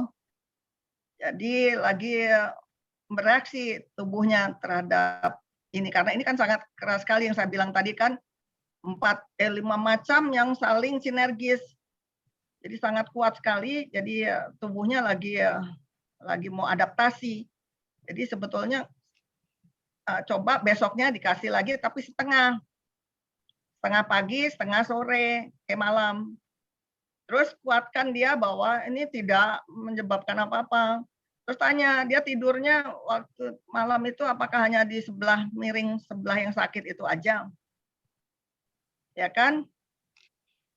Jadi lagi bereaksi tubuhnya terhadap ini, karena ini kan sangat keras sekali yang saya bilang tadi kan, 5 macam yang saling sinergis. Jadi sangat kuat sekali, jadi tubuhnya lagi mau adaptasi. Jadi sebetulnya coba besoknya dikasih lagi, tapi setengah pagi, setengah sore, malam. Terus kuatkan dia bahwa ini tidak menyebabkan apa-apa. Terus tanya, dia tidurnya waktu malam itu apakah hanya di sebelah miring sebelah yang sakit itu aja? Ya kan?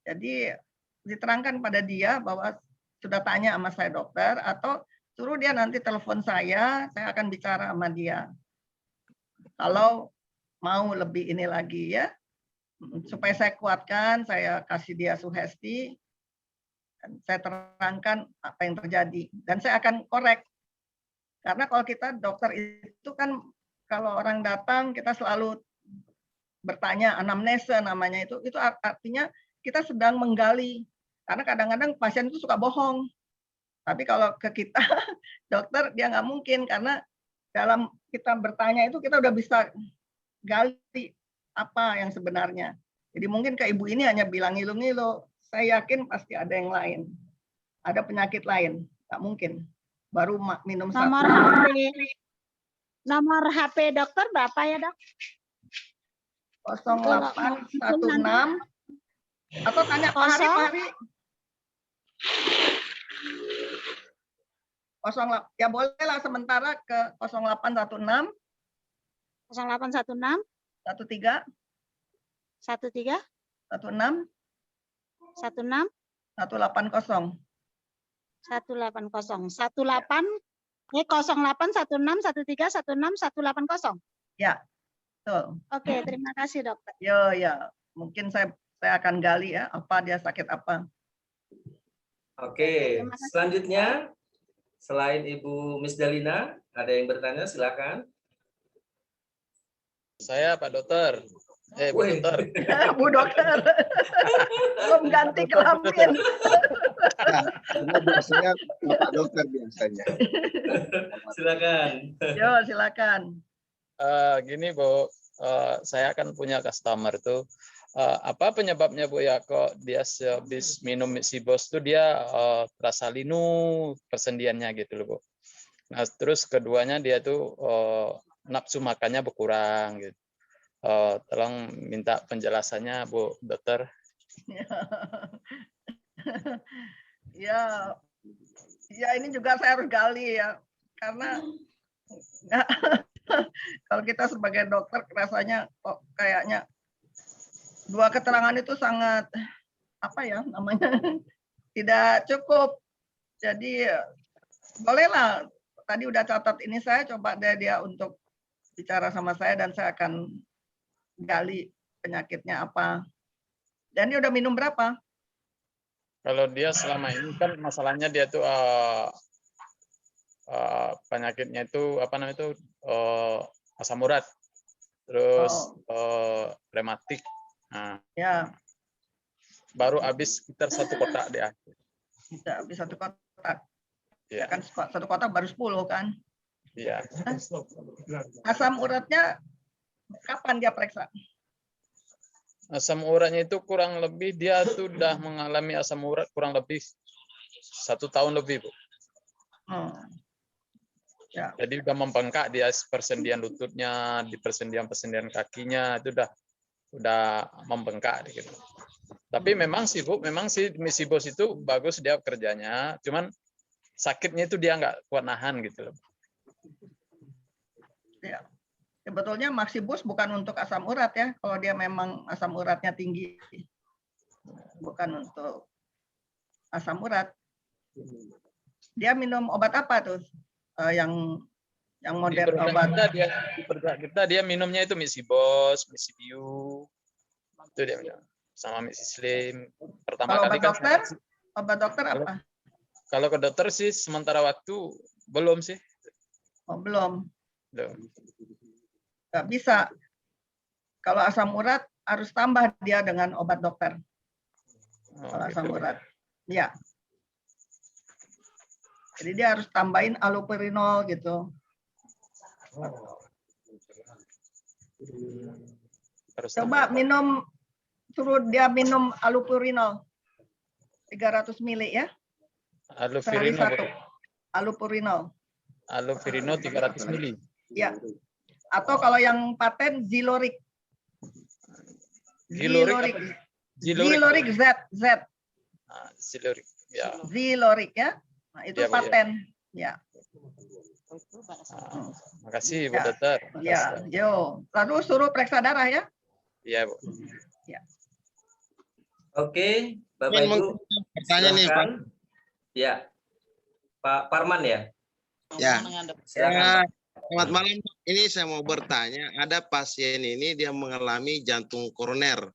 Jadi diterangkan pada dia bahwa sudah tanya sama saya dokter, atau suruh dia nanti telepon saya akan bicara sama dia. Kalau mau lebih ini lagi ya, supaya saya kuatkan, saya kasih dia sugesti, saya terangkan apa yang terjadi, dan saya akan korek. Karena kalau kita dokter itu kan, kalau orang datang kita selalu bertanya, anamnese namanya, itu artinya kita sedang menggali. Karena kadang-kadang pasien itu suka bohong. Tapi kalau ke kita dokter dia nggak mungkin, karena dalam kita bertanya itu kita udah bisa gali apa yang sebenarnya. Jadi mungkin ke ibu ini hanya bilang ngilu-ngilu. Saya yakin pasti ada yang lain. Ada penyakit lain. Nggak mungkin. Baru minum Nomor HP dokter berapa ya Dok? 0816 atau tanya Pak Hari. 08, ya bolehlah sementara ke 0816 0816 13 16 16 180 180 08 08 16 13 16 180. Ya, betul. Oke, terima kasih dokter. Ya. mungkin saya akan gali ya apa dia sakit apa. Oke, selanjutnya selain Ibu Miss Dalina, ada yang bertanya, silakan. Saya Pak Dokter. Bu Wih. Dokter. Bu Dokter, belum ganti kelamin. Karena biasanya Pak Dokter biasanya. Silakan. Yo, silakan. Gini Bu, saya kan punya customer tuh. Apa penyebabnya Bu ya kok dia habis minum Mixibos tuh dia terasa linu persendiannya gitu loh Bu. Nah terus keduanya dia tuh nafsu makannya berkurang gitu. Tolong minta penjelasannya Bu Dokter. Ya, ya ini juga saya harus gali ya, karena kalau kita sebagai dokter rasanya kok kayaknya dua keterangan itu sangat apa ya namanya tidak cukup. Jadi bolehlah tadi udah catat ini, saya coba dia untuk bicara sama saya dan saya akan gali penyakitnya apa. Dan dia udah minum berapa? Kalau dia selama ini kan masalahnya dia tuh penyakitnya itu apa namanya itu asam urat, terus rematik. Nah, Ya, baru habis sekitar 1 kotak dia. bisa habis 1 kotak. Ya Ya, kan 1 kotak baru 10 kan. iya. Asam uratnya kapan dia periksa? Asam uratnya itu kurang lebih dia tuh udah mengalami asam urat kurang lebih 1 tahun lebih, Bu. Ya. Jadi udah membengkak dia persendian lututnya, di persendian kakinya itu udah membengkak gitu. Tapi memang sih Bu, memang sih Mixibos itu bagus dia kerjanya, cuman sakitnya itu dia nggak kuat nahan gitu loh. Ya. Sebetulnya Mixibos bukan untuk asam urat ya, kalau dia memang asam uratnya tinggi. Bukan untuk asam urat. Dia minum obat apa tuh? Yang modern obat. Di produk kita dia minumnya itu Mixibos, Mixibiu. Itu dia minum. Sama Mixislim. Pertama Kalau kali obat kan dokter? Obat dokter apa? kalau ke dokter sih sementara waktu belum sih. Oh, belum. Belum. Nggak bisa. Kalau asam urat harus tambah dia dengan obat dokter. Kalau asam Gitu. urat. Ya. Jadi dia harus tambahin allopurinol gitu. Harus Coba tambah. suruh dia minum allopurinol 300 mili ya. Sehari Allopurinol, 1. Allopurinol. Allopurinol 300 mili. Ya. Atau kalau yang paten Ziloric. Ziloric. Ziloric Z. Ziloric. Ya. Ziloric ya. Nah, itu Ya, Bu, ya. paten. Ya. Makasih Bu Ya. Dokter. Ya, yo. Lalu suruh periksa darah ya. Iya, Bu. Oke, Bapak Ibu, Bertanya nih Pak. silakan. Ya, Pak Parman ya. Ya. Silakan. Pak. Selamat malam. Ini saya mau bertanya, ada pasien ini dia mengalami jantung koroner.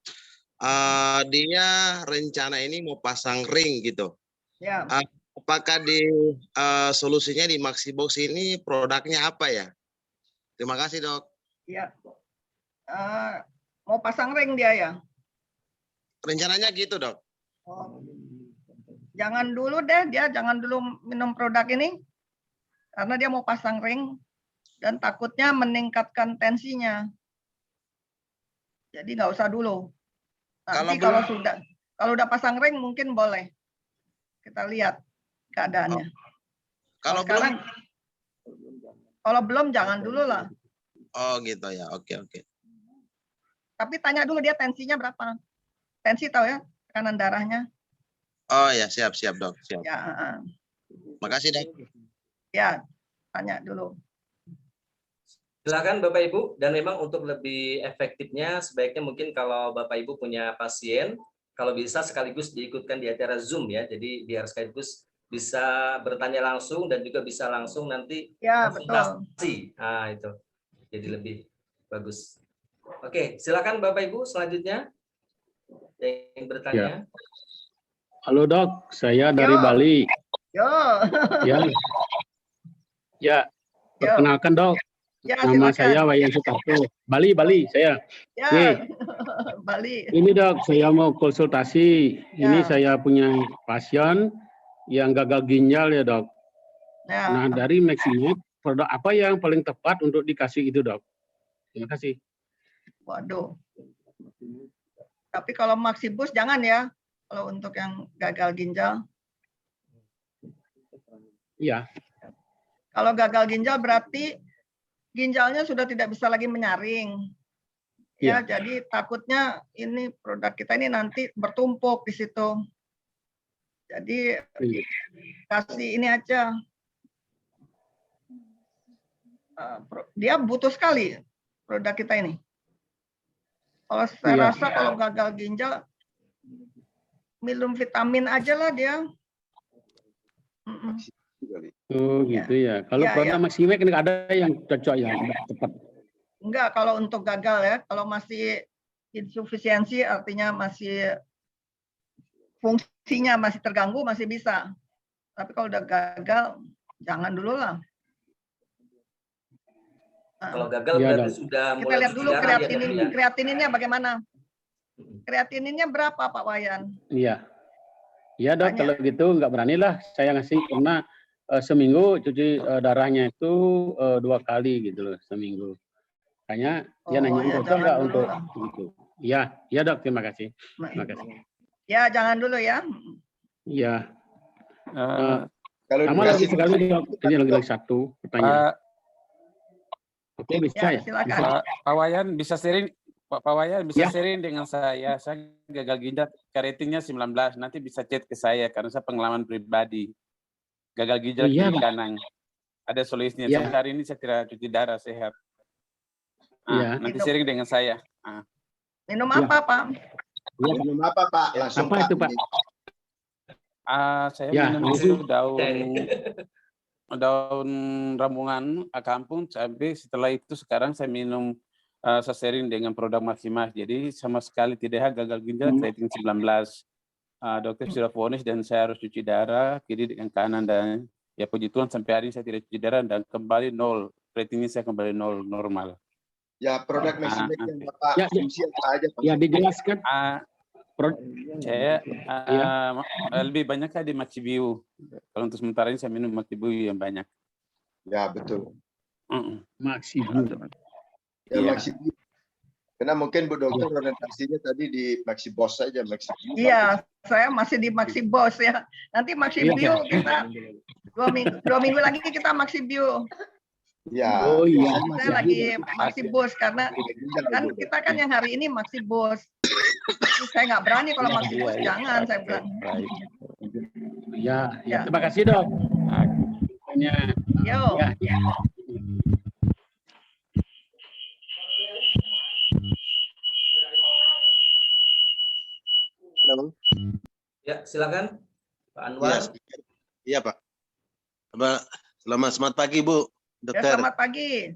Dia rencana ini mau pasang ring gitu. Ya. Apakah di solusinya di Maxibox ini produknya apa ya? Terima kasih Dok. Ya. Mau pasang ring dia ya. Rencananya gitu Dok. Oh. Jangan dulu deh, dia jangan dulu minum produk ini. Karena dia mau pasang ring dan takutnya meningkatkan tensinya. Jadi nggak usah dulu. Nanti kalau udah pasang ring mungkin boleh. Kita lihat keadaannya. Kalau sekarang, kalau belum jangan dulu lah. Oh gitu ya. Oke. Tapi tanya dulu dia tensinya berapa. Tensi tahu ya, tekanan darahnya. Oh ya, siap Dok. Siap. Ya, Makasih Dok. ya, tanya dulu. Silakan Bapak Ibu, dan memang untuk lebih efektifnya sebaiknya mungkin kalau Bapak Ibu punya pasien, kalau bisa sekaligus diikutkan di acara Zoom ya. Jadi biar sekaligus bisa bertanya langsung dan juga bisa langsung nanti konsultasi. Nah, itu. Jadi lebih bagus. Oke, silakan Bapak Ibu selanjutnya. yang ingin bertanya? Halo dok, saya dari Yo. Bali. Yo. Ya, ya. Perkenalkan dok, Ya, nama silakan. saya Wayan Sutarto. Bali, saya. Ya. Nih, Bali. ini dok, saya mau konsultasi. Ini Ya. saya punya pasien yang gagal ginjal ya dok. Ya. Nah dari Maximed, produk apa yang paling tepat untuk dikasih itu dok? Terima kasih. Waduh. Tapi kalau Maxibus jangan ya. Kalau untuk yang gagal ginjal. Iya. Kalau gagal ginjal berarti ginjalnya sudah tidak bisa lagi menyaring. Ya, jadi takutnya ini produk kita ini nanti bertumpuk di situ. Jadi kasih ini aja. Dia butuh sekali produk kita ini. Kalau saya rasa kalau gagal ginjal minum vitamin aja lah dia. Oh gitu ya. Kalau produk Maximed kan ada yang cocok ya, tepat. Enggak, kalau untuk gagal ya, kalau masih insufisiensi artinya masih fungsinya masih terganggu masih bisa. Tapi kalau udah gagal jangan dulu lah. Kalau gagal Ya, berarti dok. sudah Kita mulai lihat dulu cuci darah ya, dok, ya? kreatininnya bagaimana. Kreatininnya berapa Pak Wayan? Iya. Iya dok, Tanya. kalau gitu nggak berani lah saya ngasih karena seminggu cuci darahnya itu 2 kali gitu loh seminggu. Kayaknya dia nanya cocok nggak untuk itu. Iya dok, terima kasih. Terima kasih. Ya jangan dulu ya. Iya. Kalau Sama lagi dikasih sekali dok, ini lagi satu pertanyaan. Oke bisa ya? Silakan. Pak Wayan bisa sharing, Pak Wayan bisa Ya. sharing dengan saya. Saya gagal ginjal, ratingnya 19. Nanti bisa chat ke saya karena saya pengalaman pribadi. Gagal ginjal Iya, kiri Pak. kanan. Ada solusinya. Iya. Sampai hari ini saya tidak cuci darah sehat. Iya. Nanti sharing dengan saya. Minum apa Pak? minum apa Pak? Langsung Apa itu, Pak? Saya Ya, minum langsung. itu daun ramungan kampung, sampai setelah itu sekarang saya minum saya sharing dengan produk Maximas. Jadi sama sekali tidak gagal ginjal, rating 19. Dokter sudah vonis dan saya harus cuci darah kiri dengan kanan, dan ya puji Tuhan sampai hari ini saya tidak cuci darah dan kembali 0. Ratingnya saya kembali 0 normal. Ya, produk Maximed yang Bapak Ya, fungsi apa aja Pak? Ya dijelaskan. Saya lebih banyak di Maxibio. Kalau untuk sementara ini saya minum Maxibio yang banyak. Ya, betul. Maximed. Ya, Iya. Maxibio. Karena mungkin Bu Dokter orientasinya tadi di Maxibos saja, Maxibio. Iya, saya masih di Maxibos ya. Nanti Maxibio kita 2 minggu lagi kita Maxibio. Ya. Oh iya. Saya lagi Maxibos karena kan kita kan yang hari ini Maxibos. Saya nggak berani kalau Maxibos, jangan saya bilang. Ya, terima kasih dok. Yo. Ya. Halo. Ya, silakan Pak Anwar. Iya Pak. Selamat pagi Bu Ya, Dokter. selamat pagi.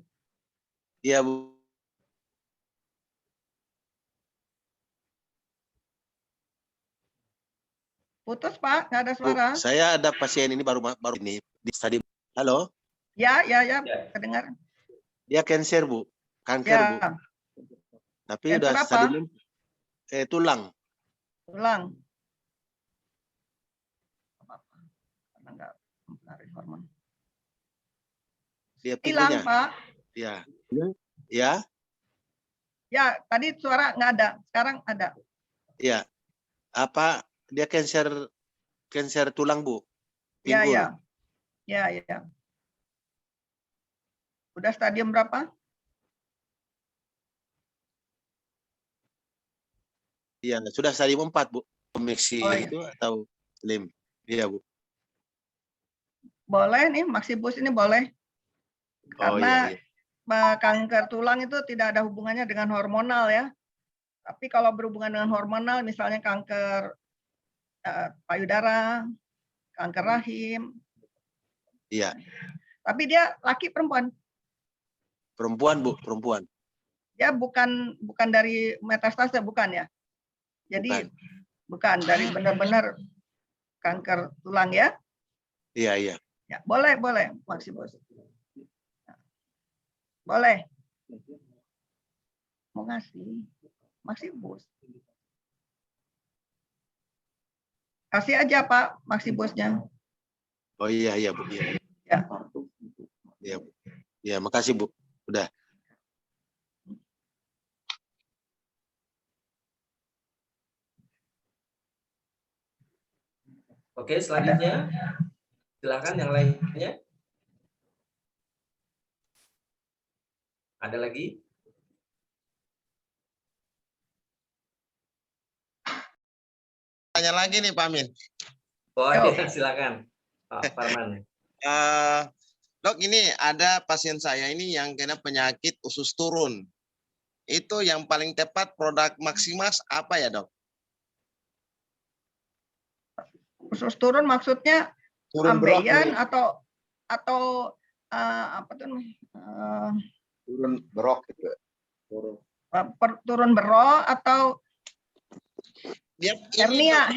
Iya Bu. Putus Pak, nggak ada suara. Saya ada pasien ini baru ini di stadium. Halo. Ya, kedengar. Dia cancer Bu, kanker Bu. Ya, Tapi Cancer udah apa? stadium tulang. ulang. Karena nggak menarik hormon. Dia Hilang punya. Pak. Ya. Ya. Ya, tadi suara nggak ada, sekarang ada. Ya. Apa dia cancer tulang Bu? Ya, Pinggul. ya. Udah stadium berapa? Iya, sudah stadium 4 Bu. Mixi Oh, iya. itu atau slim. Iya Bu. Boleh nih, Maxibus ini boleh. Karena iya. kanker tulang itu tidak ada hubungannya dengan hormonal ya. Tapi kalau berhubungan dengan hormonal, misalnya kanker payudara, kanker rahim. Iya. Tapi dia laki perempuan. Perempuan Bu, perempuan. Dia bukan dari metastase, bukan ya? Jadi bukan dari benar-benar kanker tulang ya. Iya. Ya, boleh, Maxibus. Boleh. Mau ngasih Maxibus. Kasih aja Pak Maxibusnya. Oh iya Bu. Iya. Ya. Iya Bu. Ya, makasih Bu. Udah. Oke, selanjutnya silakan yang lainnya. Ada lagi? Tanya lagi nih Pak Amin. Oh iya, silakan Pak Farman. Dok, ini ada pasien saya ini yang kena penyakit usus turun. Itu yang paling tepat produk Maximas apa ya Dok? Usus turun maksudnya Turun ambeien berok, atau apa tuh? turun berok gitu. Turun berok atau Dia hernia.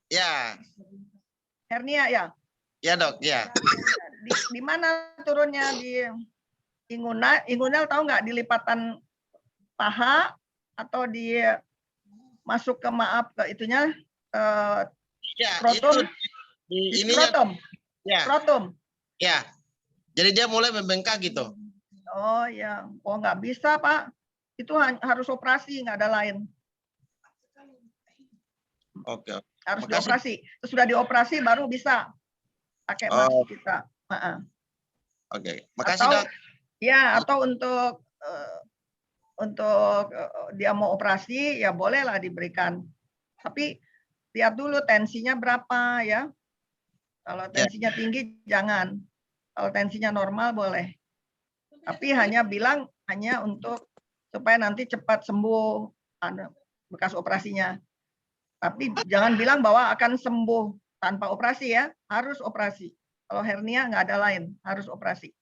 Ya. Hernia ya. Ya Dok, ya. Di mana turunnya? Di inguinal tahu nggak? Di lipatan paha atau di masuk ke itunya skrotum. Skrotum. Ya. Skrotum. Ya. Jadi dia mulai membengkak gitu. Oh ya. Oh nggak bisa Pak. Itu harus operasi, nggak ada lain. Oke. Harus Makasih. dioperasi. Sudah dioperasi baru bisa pakai masker kita. Oke. Makasih Atau Dok. ya, atau untuk dia mau operasi ya bolehlah diberikan. Tapi lihat dulu tensinya berapa ya. Kalau tensinya tinggi jangan. Kalau tensinya normal boleh. Tapi bilang hanya untuk supaya nanti cepat sembuh bekas operasinya. Tapi jangan bilang bahwa akan sembuh tanpa operasi ya. Harus operasi. Kalau hernia nggak ada lain, harus operasi.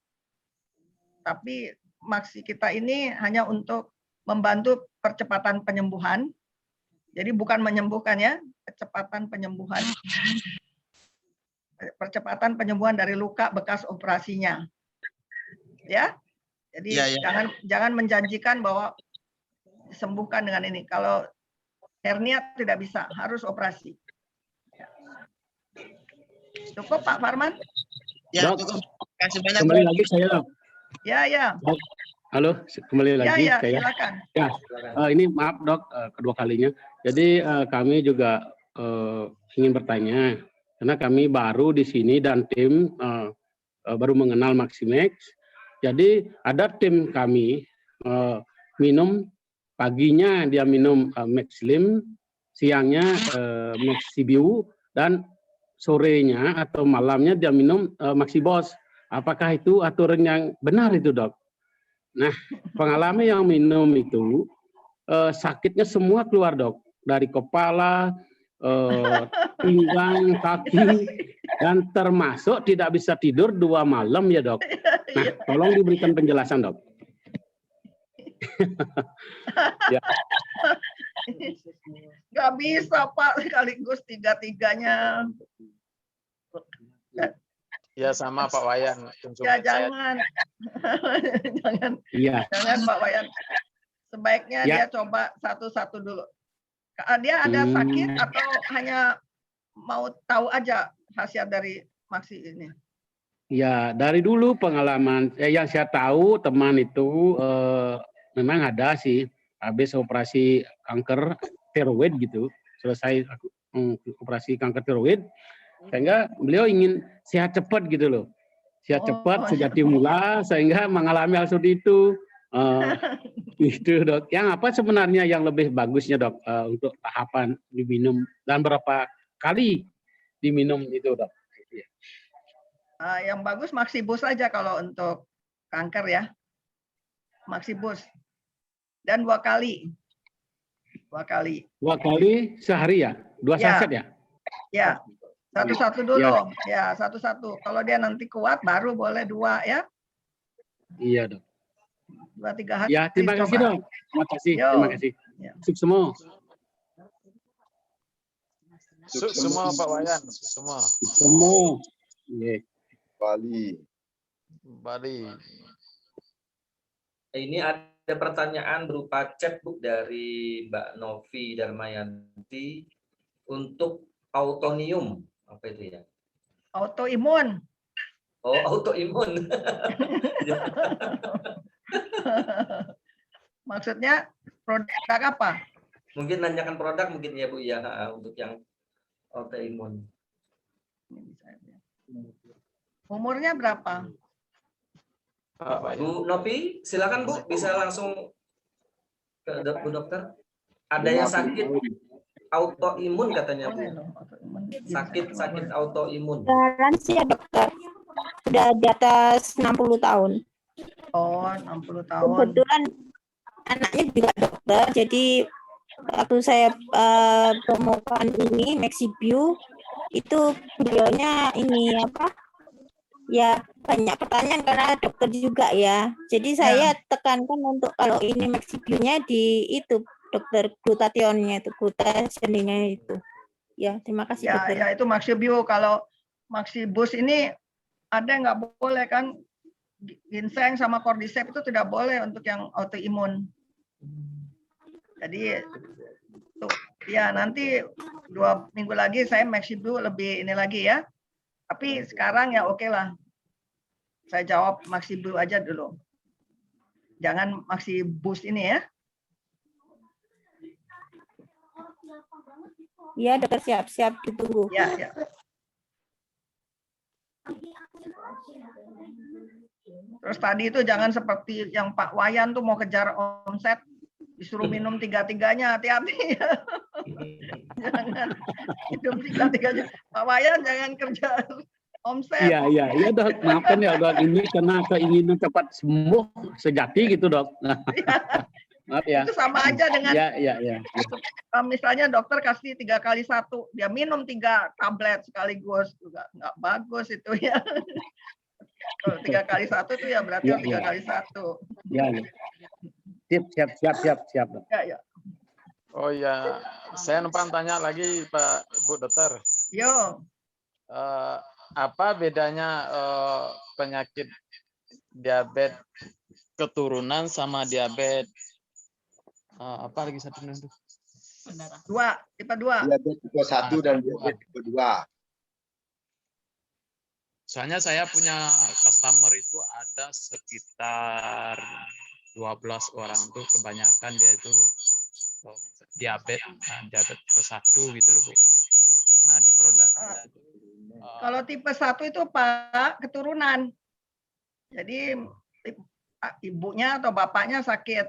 Tapi maksi kita ini hanya untuk membantu percepatan penyembuhan. Jadi bukan menyembuhkan ya, percepatan penyembuhan. Percepatan penyembuhan dari luka bekas operasinya. Ya. Jadi jangan menjanjikan bahwa disembuhkan dengan ini. Kalau hernia tidak bisa, harus operasi. Cukup Pak Farman? Ya, Dok, cukup. Kasih banyak. Kembali lagi saya Dok. Ya. Halo, kembali lagi Ya, saya. silakan. Ya, ini maaf Dok, kedua kalinya. Jadi kami juga ingin bertanya, karena kami baru di sini dan tim baru mengenal Maximex. Jadi ada tim kami minum paginya dia minum Maxlim, siangnya Maxibiu, dan sorenya atau malamnya dia minum Maxibos. Apakah itu aturan yang benar itu Dok? Nah, pengalaman yang minum itu sakitnya semua keluar Dok, dari kepala, pinggang, kaki, dan termasuk tidak bisa tidur 2 malam ya Dok. Nah, tolong diberikan penjelasan Dok. Ya. Nggak bisa Pak sekaligus tiga-tiganya. Ya sama Pak Wayan. Ya jangan. Jangan Pak Wayan. Sebaiknya dia coba satu-satu dulu. Dia ada sakit atau hanya mau tahu aja khasiat dari Maxi ini? Ya, dari dulu pengalaman yang saya tahu teman itu memang ada sih habis operasi kanker tiroid gitu, selesai operasi kanker tiroid, sehingga beliau ingin sehat cepat gitu loh, sehat cepat sejak dimula sehingga mengalami hal seperti itu. Itu Dok. Yang apa sebenarnya yang lebih bagusnya Dok untuk tahapan diminum dan berapa kali diminum itu Dok? Yang bagus Maxibus aja kalau untuk kanker ya. Maxibus. Dan 2 kali. 2 kali. 2 kali sehari ya? 2 saset ya? Ya. Satu-satu dulu. Ya, satu-satu. Kalau dia nanti kuat baru boleh 2 ya. Iya Dok. 2-3 hari. Ya, terima kasih coba. dok. Terima kasih. Yo. Terima kasih. Ya. Sukses semua. Semua Pak Wayan, semua. Semua. Iya. Bali. Bali. Ini ada pertanyaan berupa chat Bu dari Mbak Novi Darmayanti untuk autonium. Apa itu ya? Autoimun. Oh, autoimun. Maksudnya produk apa? Mungkin nanyakan produk mungkin ya Bu ya, untuk yang autoimun. Umurnya berapa? Bu Novi, silakan Bu, bisa langsung ke Bu dokter. Ada yang sakit autoimun katanya Bu. Sakit autoimun. Lansia dokter, sudah di atas 60 tahun. Oh, 60 tahun. Kebetulan anaknya juga dokter, jadi waktu saya promokan ini Maxibio itu beliaunya ini apa? Ya banyak pertanyaan karena dokter juga ya. Jadi saya tekankan untuk kalau ini Maxibio-nya di itu dokter glutathionnya itu, glutathionnya itu. Ya, terima kasih Ya, dokter. ya itu Maxibio. Kalau Maxibus ini ada yang nggak boleh kan? Ginseng sama cordyceps itu tidak boleh untuk yang autoimun. Jadi tuh, ya nanti 2 minggu lagi saya Maxibio lebih ini lagi ya. Tapi sekarang ya oke lah. Saya jawab Maxibio aja dulu. Jangan Maxibus ini ya. Ya dokter, siap-siap ditunggu. Ya, ya. Terus tadi itu jangan seperti yang Pak Wayan tuh mau kejar omset, disuruh minum 3-3-nya, hati-hati ya. Jangan minum 3-3-nya. Pak Wayan jangan kerja omset. Iya dok. Maafkan ya dok, ini karena keinginan cepat sembuh sejati gitu dok. Maaf ya. Itu sama aja dengan ya. Misalnya dokter kasih 3x1, dia minum 3 tablet sekaligus, juga nggak bagus itu ya. Kalau 3x1 itu ya berarti 3x1. Ya. Siap. Ya. Oh ya, saya numpang tanya lagi Pak Bu Dokter. Yo. Apa bedanya penyakit diabetes keturunan sama diabetes apa lagi satu itu? Tipe 2. Diabetes tipe 1 dan diabetes tipe 2. Soalnya saya punya customer itu ada sekitar 12 orang tuh, kebanyakan dia itu diabetes tipe 1 gitu loh Bu. Nah di produk kita itu, kalau tipe 1 itu Pak keturunan. Jadi ibunya atau bapaknya sakit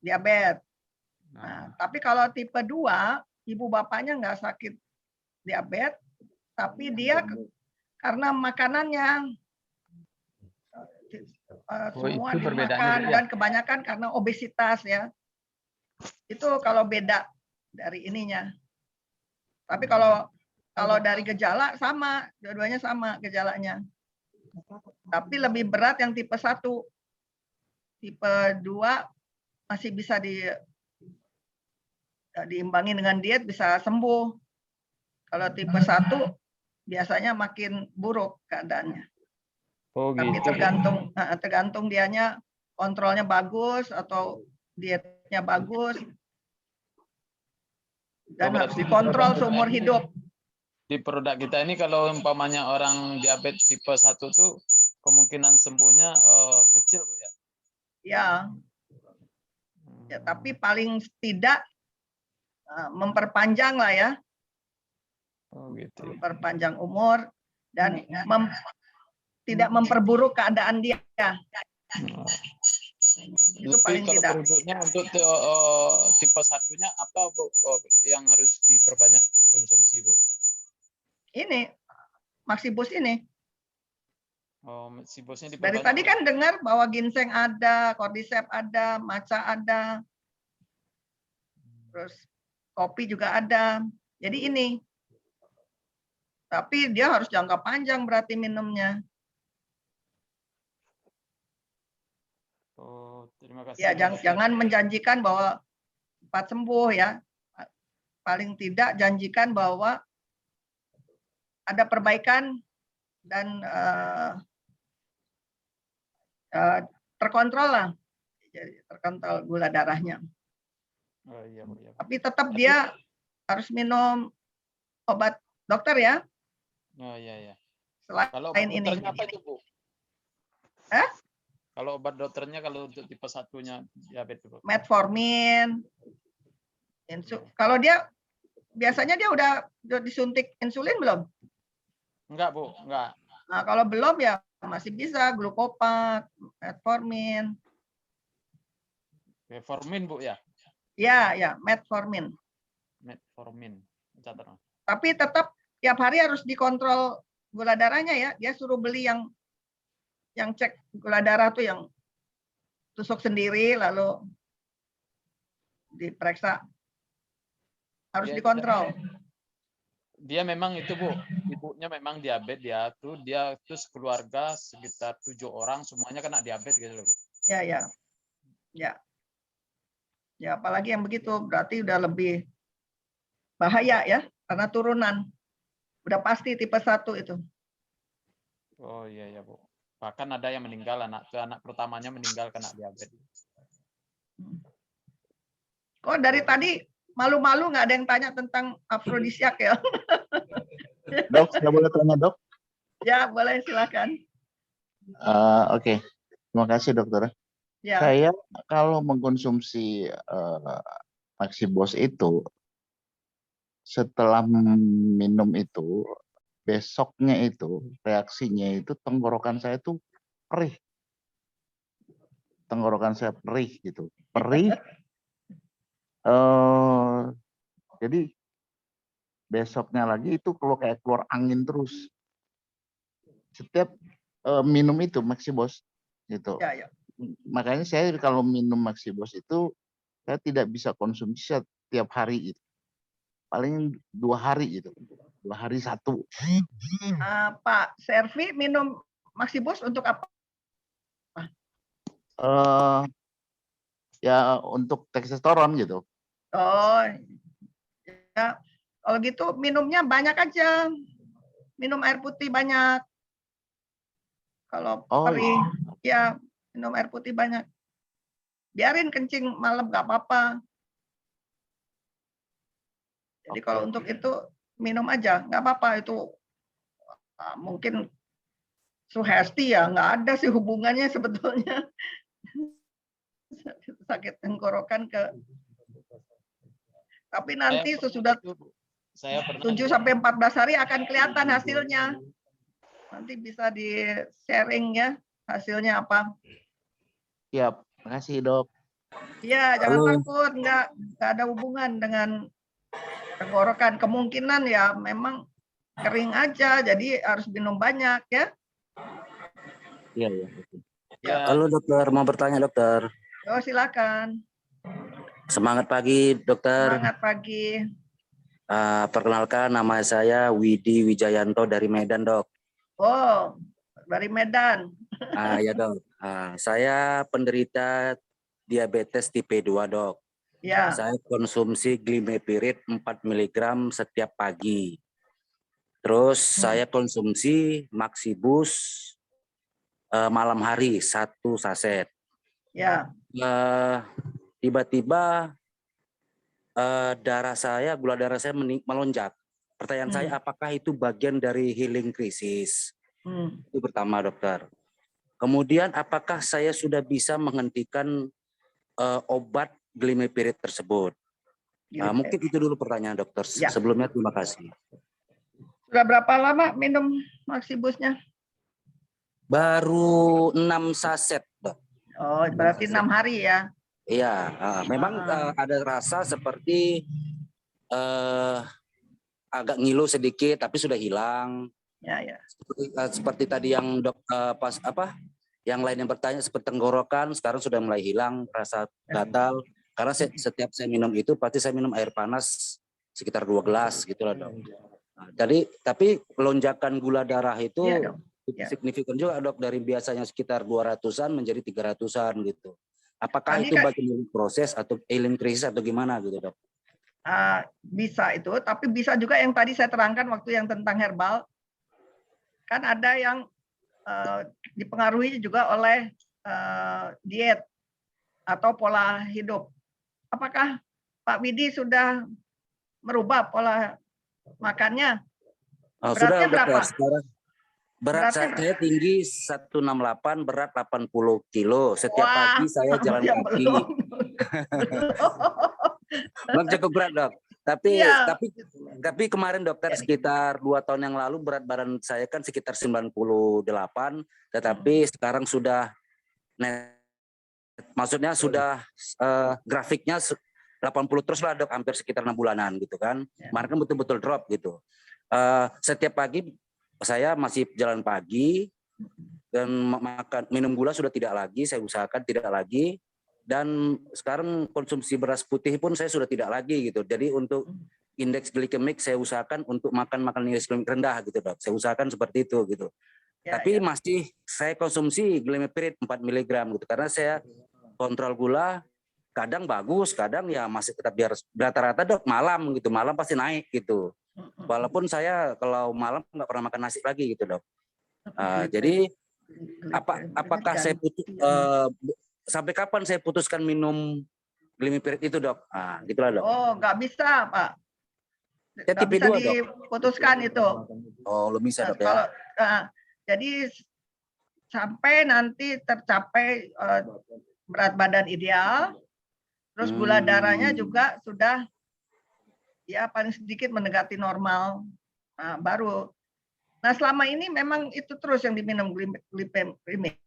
diabetes. Nah, tapi kalau tipe 2, ibu bapaknya nggak sakit diabetes, tapi dia karena makanannya semua dimakan dan kebanyakan karena obesitas ya. Itu kalau beda dari ininya. Tapi kalau dari gejala sama, dua-duanya sama gejalanya. Tapi lebih berat yang tipe 1. Tipe 2 masih bisa diimbangi dengan diet, bisa sembuh. Kalau tipe 1 biasanya makin buruk keadaannya. Oh, tapi gitu. tergantung dianya kontrolnya bagus atau dietnya bagus dan harus dikontrol seumur hidup. Di produk kita ini kalau umpamanya orang diabetes tipe 1 tuh kemungkinan sembuhnya kecil Bu ya. Ya, tapi paling tidak memperpanjang lah ya. Oh, gitu. Memperpanjang umur dan tidak memperburuk keadaan dia. Itu paling kalau tidak. produknya untuk tipe 1-nya apa Bu yang harus diperbanyak konsumsi Bu? Ini Maxibus ini. Oh, Maxibusnya Dari tadi kan dengar bahwa ginseng ada, cordyceps ada, matcha ada. Terus kopi juga ada. Jadi ini. Tapi dia harus jangka panjang berarti minumnya. Oh. Oh, terima kasih. Ya, jangan menjanjikan bahwa cepat sembuh ya. Paling tidak janjikan bahwa ada perbaikan dan terkontrol lah, jadi terkontrol gula darahnya. Oh, iya, Bu, iya, Bu. Tapi tetap dia harus minum obat dokter ya. Oh, iya, iya. Selain Kalau obat ini. dokternya apa itu, Bu? Eh? Kalau obat dokternya kalau untuk tipe 1-nya diabetes, Bu? Metformin. Kalau dia biasanya dia udah disuntik insulin belum? Enggak, Bu, enggak. Nah, kalau belum ya masih bisa glukopat, metformin. Metformin, Bu, ya? Ya, metformin. Metformin. Catat. Tapi tetap tiap hari harus dikontrol gula darahnya ya. Dia suruh beli yang cek gula darah tuh yang tusuk sendiri lalu diperiksa. Harus dikontrol. Dia memang itu, Bu, ibunya memang diabetes, dia terus keluarga sekitar 7 orang semuanya kena diabetes gitu loh, Bu. Ya, apalagi yang begitu berarti udah lebih bahaya ya, karena turunan. Udah pasti tipe 1 itu. Oh iya, Bu. Bahkan ada yang meninggal, anak pertamanya meninggal kena diabetes. Oh, dari tadi malu-malu nggak ada yang tanya tentang afrodisiak ya? Dok, saya boleh tanya, Dok? Ya, boleh, silakan. Oke. Terima kasih, Dokter. Ya. Saya kalau mengkonsumsi Maxibos itu, setelah minum itu, besoknya itu, reaksinya itu tenggorokan saya tuh perih. Tenggorokan saya perih gitu. Perih. Jadi besoknya lagi itu kayak keluar angin terus. Setiap minum itu Maxibos gitu. Ya. Makanya saya kalau minum Maxibos itu saya tidak bisa konsumsi setiap hari itu. Paling 2 hari gitu. 2 hari 1. Pak Servi minum Maxibos untuk apa? Ya untuk testosteron gitu. Oh, ya. Kalau gitu minumnya banyak aja. Minum air putih banyak. Kalau perih, ya minum air putih banyak. Biarin kencing malam nggak apa-apa. Jadi kalau untuk itu minum aja, nggak apa-apa itu. Mungkin sugesti ya, nggak ada sih hubungannya sebetulnya. Sakit tenggorokan ke. Tapi nanti sesudah 7 sampai 14 hari akan kelihatan hasilnya. Nanti bisa di-sharing ya hasilnya apa. Ya, makasih, Dok. Iya, jangan takut, nggak ada hubungan dengan tenggorokan. Kemungkinan ya memang kering aja, jadi harus minum banyak ya. Iya. Halo dokter, mau bertanya dokter. Oh, silakan. Semangat pagi dokter. Semangat pagi. Perkenalkan nama saya Widi Wijayanto dari Medan dok. Oh, dari Medan. Ya dok. Saya penderita diabetes tipe 2 dok. Ya. Saya konsumsi Glimepirid 4 mg setiap pagi. Terus saya konsumsi Maxibus malam hari 1 saset. Ya. Tiba-tiba gula darah saya melonjak. Pertanyaan saya, apakah itu bagian dari healing krisis? Itu pertama dokter. Kemudian apakah saya sudah bisa menghentikan obat Glimepirid tersebut? Mungkin itu dulu pertanyaan dokter. Ya. Sebelumnya terima kasih. Sudah berapa lama minum Maxibusnya? Baru 6 saset dok. Oh, berarti 6 hari ya? Iya, memang ada rasa seperti agak ngilu sedikit, tapi sudah hilang. Ya. Seperti tadi yang yang lain yang bertanya seperti tenggorokan, sekarang sudah mulai hilang rasa gatal. Karena setiap saya minum itu pasti saya minum air panas sekitar 2 gelas gitulah dok. Tapi lonjakan gula darah itu signifikan juga dok, dari biasanya sekitar 200-an menjadi 300-an gitu. Apakah Tadi itu kan bagian dari proses atau healing crisis atau gimana gitu dok? bisa itu, tapi bisa juga yang tadi saya terangkan waktu yang tentang herbal, kan ada yang dipengaruhi juga oleh diet atau pola hidup. Apakah Pak Widi sudah merubah pola makannya? Sudah Beratnya berapa? sekarang Beratnya saya tinggi 168, berat 80 kilo. Setiap Wah, pagi saya jalan ya kaki. belum. Belum cukup berat dok. Iya. Tapi kemarin dokter sekitar 2 tahun yang lalu berat badan saya kan sekitar 98, tetapi sekarang sudah maksudnya sudah grafiknya 80 terus lah dok, hampir sekitar 6 bulanan gitu kan. Kemarin kan betul-betul drop gitu. Setiap pagi saya masih jalan pagi dan minum gula sudah tidak lagi, saya usahakan tidak lagi. Dan sekarang konsumsi beras putih pun saya sudah tidak lagi gitu. Jadi untuk indeks glikemik saya usahakan untuk makan indeks glikemik rendah gitu dok. Saya usahakan seperti itu gitu. Tapi masih saya konsumsi glimepiride 4 mg gitu karena saya kontrol gula. Kadang bagus, kadang ya masih tetap di rata-rata dok malam gitu. Malam pasti naik gitu. Walaupun saya kalau malam nggak pernah makan nasi lagi gitu dok. Jadi apakah saya sampai kapan saya putuskan minum glimepiride itu dok? Gitulah dok. Oh, nggak bisa Pak. Nggak bisa diputuskan itu. Oh, lo bisa dok ya. Kalau jadi sampai nanti tercapai berat badan ideal, terus gula darahnya juga sudah ya paling sedikit mendekati normal, baru. Nah selama ini memang itu terus yang diminum glimepiride.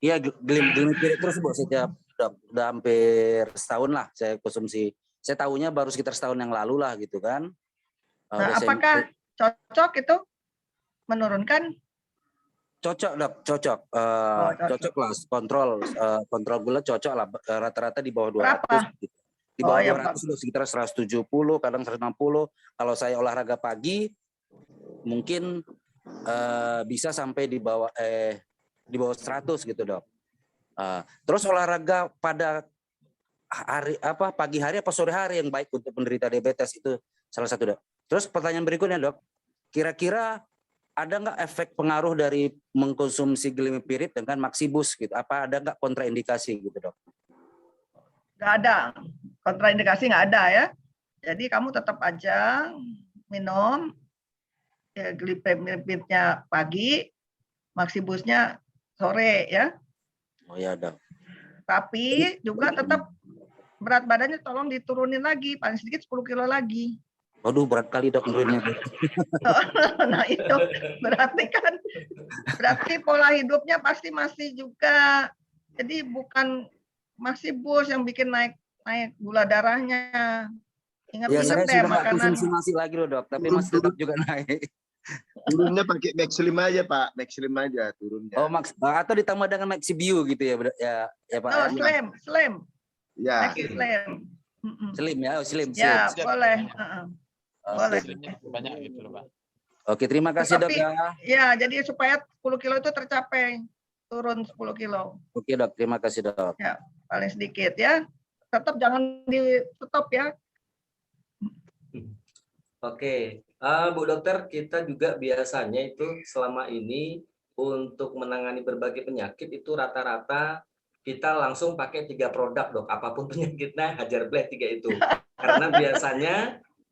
Iya, glimepiride terus bu, setiap udah hampir setahun lah saya konsumsi. Saya tahunya baru sekitar setahun yang lalu lah gitu kan. Nah, apakah cocok itu menurunkan? Cocok dok, cocok. Cocok lah, kontrol gula cocok lah, rata-rata di bawah 200. Berapa? Gitu. Di bawah 200 sudah sekitar 170, kadang 160. Kalau saya olahraga pagi, mungkin bisa sampai di bawah 100 gitu dok. Terus olahraga pada pagi hari apa sore hari yang baik untuk penderita diabetes itu salah satu dok. Terus pertanyaan berikutnya dok, kira-kira ada nggak efek pengaruh dari mengkonsumsi glimepiride dengan Maxibus gitu? Apa ada nggak kontraindikasi gitu dok? Nggak ada, kontraindikasi nggak ada ya. Jadi kamu tetap aja minum glimepiride-nya pagi, Maxibusnya sore ya. Oh ya dok. Tapi juga tetap berat badannya tolong diturunin lagi, paling sedikit 10 kilo lagi. Waduh berat kali dok menurunnya. Nah itu berarti pola hidupnya pasti masih juga, jadi bukan Maxibus yang bikin naik gula darahnya. Ingat-ingat deh makanan. Konsumsi nasi lagi loh dok, tapi masih tetap juga naik. Turunnya pakai Maxlim aja Pak, Maxlim aja turunnya. Oh atau ditambah dengan Maxibio gitu ya Pak? No, slim. Ya. Slim. Slim ya, slim. Ya boleh. Boleh. Banyak gitu loh Pak. Oke, terima kasih dok ya. Ya, jadi supaya 10 kilo itu tercapai, turun 10 kilo. Oke dok, terima kasih dok. Ya, paling sedikit ya. Tetap jangan di stop ya. Oke, Bu Dokter, kita juga biasanya itu selama ini untuk menangani berbagai penyakit itu rata-rata kita langsung pakai 3 produk dok, apapun penyakitnya hajar bleh 3 itu. Karena biasanya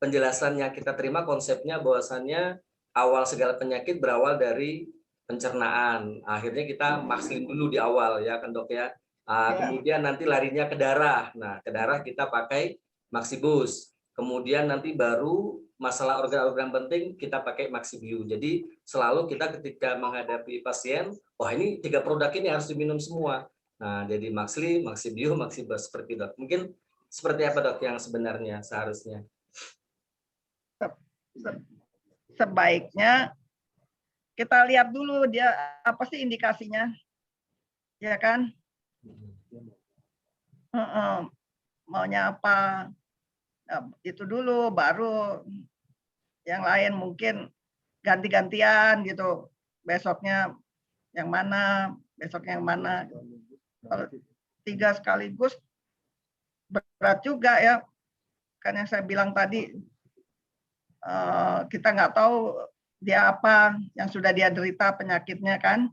penjelasan yang kita terima konsepnya bahwasannya awal segala penyakit berawal dari pencernaan. Akhirnya kita Maxlim dulu di awal ya kan dok ya. Kemudian nanti larinya ke darah. Nah ke darah kita pakai Maxibus. Kemudian nanti baru masalah organ-organ penting kita pakai Maxibio. Jadi selalu kita ketika menghadapi pasien, wah ini 3 produk ini harus diminum semua. Nah jadi Maxli, Maxibio, Maxibus seperti dok. Mungkin seperti apa dok yang sebenarnya seharusnya? Sebaiknya kita lihat dulu dia apa sih indikasinya, ya kan? Maunya apa? Itu dulu, baru yang lain mungkin ganti-gantian gitu. Besoknya yang mana, besoknya yang mana. 3 sekaligus berat juga ya. Kan yang saya bilang tadi, kita nggak tahu dia apa yang sudah dia derita penyakitnya kan.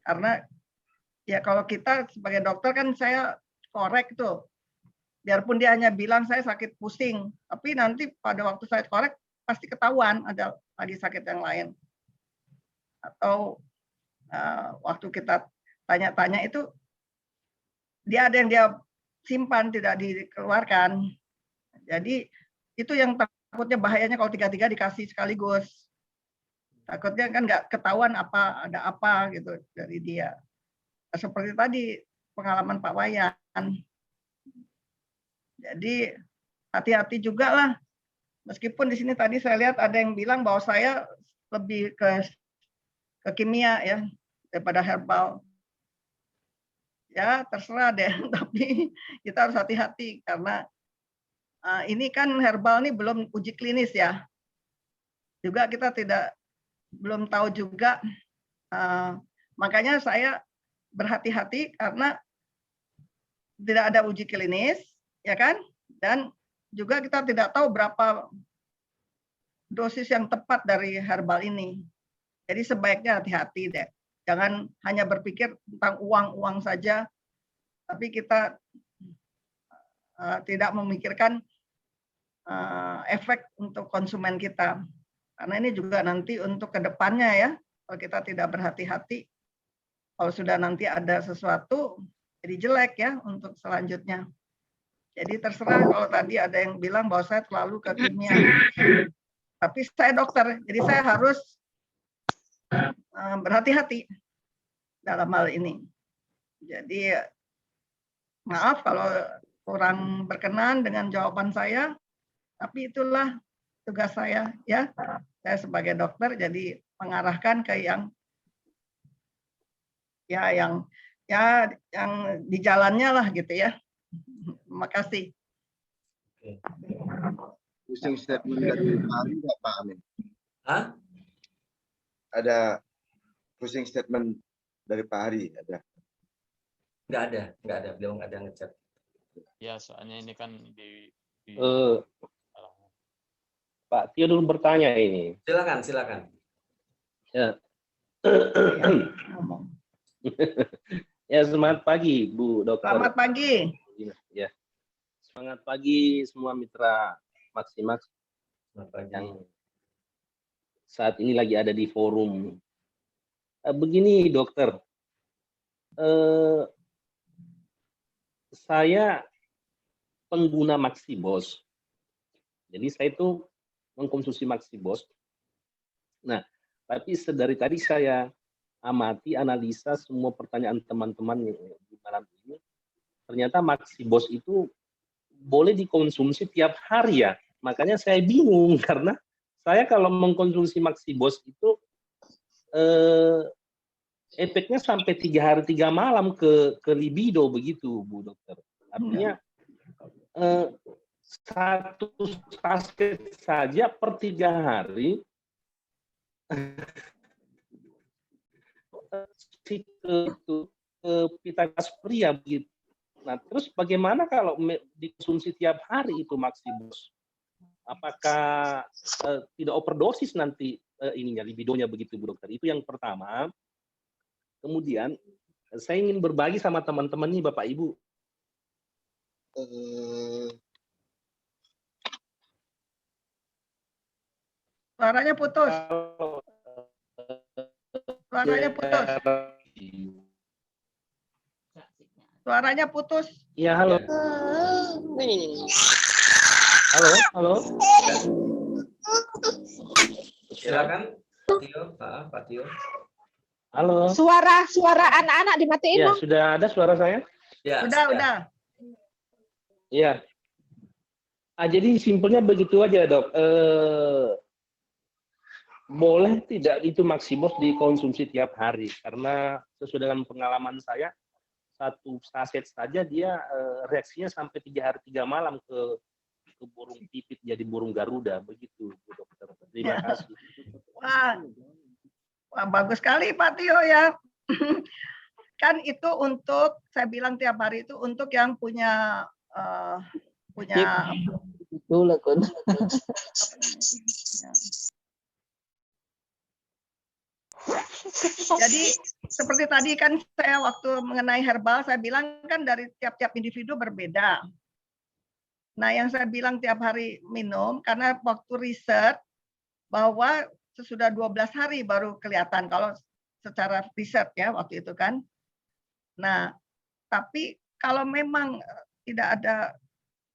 Karena ya kalau kita sebagai dokter kan saya korek tuh. Biarpun dia hanya bilang saya sakit pusing, tapi nanti pada waktu saya korek pasti ketahuan ada lagi sakit yang lain. Atau waktu kita tanya-tanya itu dia ada yang dia simpan tidak dikeluarkan. Jadi itu yang takutnya bahayanya kalau 3 dikasih sekaligus. Takutnya kan nggak ketahuan ada apa gitu dari dia. Seperti tadi pengalaman Pak Wayan. Jadi hati-hati juga lah. Meskipun di sini tadi saya lihat ada yang bilang bahwa saya lebih ke kimia ya daripada herbal. Ya terserah deh, tapi kita harus hati-hati karena ini kan herbal ini belum uji klinis ya. Juga kita belum tahu juga, makanya saya berhati-hati karena tidak ada uji klinis, ya kan? Dan juga kita tidak tahu berapa dosis yang tepat dari herbal ini. Jadi sebaiknya hati-hati deh. Jangan hanya berpikir tentang uang saja, tapi kita tidak memikirkan efek untuk konsumen kita. Karena ini juga nanti untuk kedepannya ya, kalau kita tidak berhati-hati, kalau sudah nanti ada sesuatu, jadi jelek ya untuk selanjutnya. Jadi terserah kalau tadi ada yang bilang bahwa saya terlalu ke kimia. Tapi saya dokter, jadi saya harus berhati-hati dalam hal ini. Jadi maaf kalau kurang berkenan dengan jawaban saya, tapi itulah tugas saya ya. Saya sebagai dokter jadi mengarahkan ke yang di jalannya lah gitu ya. Terima kasih. Closing statement dari Pak Ari nggak, Pak Amin? Hah? Ada closing statement dari Pak Ari? Ada? Nggak ada. Beliau nggak ada ngechat. Ya, soalnya ini kan di Pak Tio dulu bertanya ini. Silakan. Ya. Ya, semangat pagi, Bu Dokter. Selamat pagi. Ya. Semangat pagi semua mitra Maximax yang saat ini lagi ada di forum. Begini, Dokter. Saya pengguna Maxibos. Jadi saya itu mengkonsumsi Maxibos. Nah, tapi sedari tadi saya amati, analisa semua pertanyaan teman-teman di malam ini. Ternyata Maxibos itu boleh dikonsumsi tiap hari ya. Makanya saya bingung karena saya kalau mengkonsumsi Maxibos itu efeknya sampai 3 hari 3 malam ke libido begitu, Bu Dokter. Artinya satu saset saja per 3 hari itu vitalitas pria begitu. Nah, terus bagaimana kalau dikonsumsi tiap hari itu Maxibos? Apakah tidak overdosis nanti ininya libidonya begitu, Bu Dokter? Itu yang pertama. Kemudian saya ingin berbagi sama teman-teman nih Bapak Ibu. Suaranya putus. Suaranya putus. Ya, halo. Halo. Silakan, Pak Tio. Halo. Suara anak-anak dimatiin Ya, dong. sudah ada suara saya? Ya, Udah. Iya. Jadi simpelnya begitu aja, Dok. Boleh tidak itu Maxibos dikonsumsi tiap hari? Karena sesuai dengan pengalaman saya, satu saset saja dia reaksinya sampai 3 hari 3 malam ke burung pipit jadi burung Garuda begitu, Bu Dokter. Terima kasih. Wah, bagus sekali Pak Tio ya. kan itu untuk, saya bilang tiap hari itu untuk yang punya Itulah kan. Jadi seperti tadi kan saya waktu mengenai herbal, saya bilang kan dari tiap-tiap individu berbeda. Nah, yang saya bilang tiap hari minum, karena waktu riset bahwa sesudah 12 hari baru kelihatan kalau secara riset ya waktu itu kan. Nah, tapi kalau memang tidak ada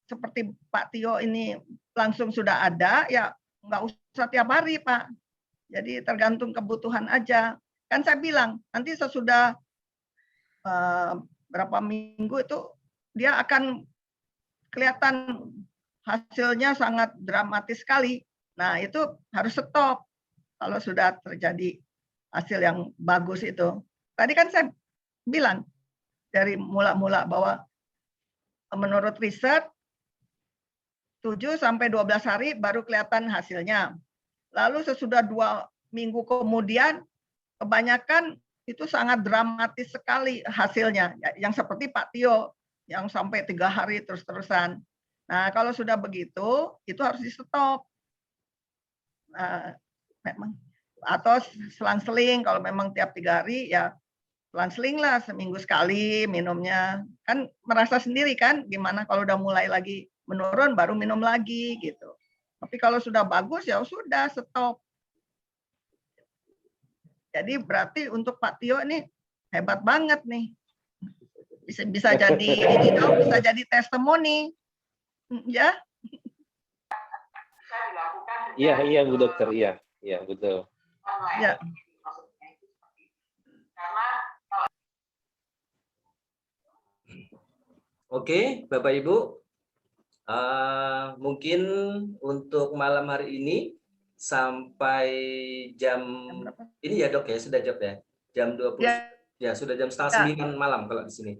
seperti Pak Tio ini langsung sudah ada, ya nggak usah tiap hari, Pak. Jadi tergantung kebutuhan aja. Kan saya bilang, nanti sesudah berapa minggu itu dia akan kelihatan hasilnya sangat dramatis sekali. Nah, itu harus stop kalau sudah terjadi hasil yang bagus itu. Tadi kan saya bilang dari mula-mula bahwa menurut riset 7 sampai 12 hari baru kelihatan hasilnya. Lalu sesudah 2 minggu kemudian kebanyakan itu sangat dramatis sekali hasilnya, yang seperti Pak Tio yang sampai 3 hari terus-terusan. Nah, kalau sudah begitu itu harus di-stop. Memang atau selang-seling, kalau memang tiap 3 hari ya selang-seling lah, seminggu sekali minumnya. Kan merasa sendiri kan gimana kalau udah mulai lagi menurun baru minum lagi gitu. Tapi kalau sudah bagus ya sudah stop. Jadi berarti untuk Pak Tio ini hebat banget nih. Bisa jadi ini dong, bisa jadi testimoni. Ya. Iya Bu Dokter, iya betul. Ya. Oke, Bapak Ibu. Mungkin untuk malam hari ini sampai jam ini ya Dok ya, sudah jam ya, jam 20 ya sudah jam 8:30 malam kalau di sini.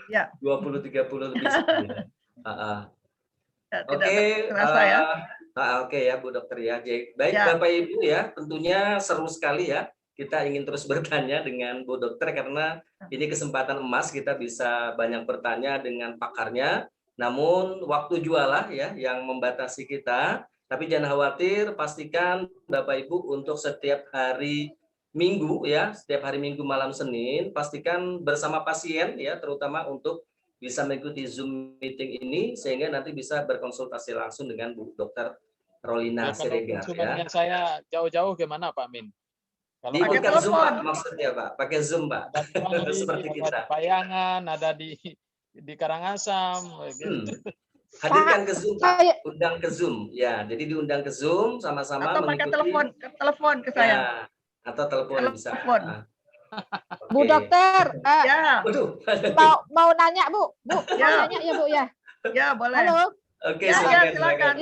Ya. 20.30 lebih. Oke ya Bu Dokter ya. Baik ya. Bapak Ibu ya, tentunya seru sekali ya. Kita ingin terus bertanya dengan Bu Dokter karena ini kesempatan emas, kita bisa banyak bertanya dengan pakarnya. Namun waktu jualah ya yang membatasi kita. Tapi jangan khawatir, pastikan Bapak Ibu untuk setiap hari Minggu ya, setiap hari Minggu malam Senin, pastikan bersama pasien ya, terutama untuk bisa mengikuti Zoom meeting ini sehingga nanti bisa berkonsultasi langsung dengan Bu Dokter Rolina Siregar ya. Saya jauh-jauh gimana Pak Min? Pakai Zoom Pak, maksudnya Pak, pakai Zoom Pak. Seperti kita. Bayangan ada di Karangasem gitu. Hadirkan ke Zoom Pak, undang ke Zoom ya. Jadi diundang ke Zoom sama-sama atau pakai telepon ke saya. Ya, atau telepon bisa. Bu Dokter, mau nanya Bu, mau nanya ya Bu ya. Ya boleh. Halo. Oke, silakan.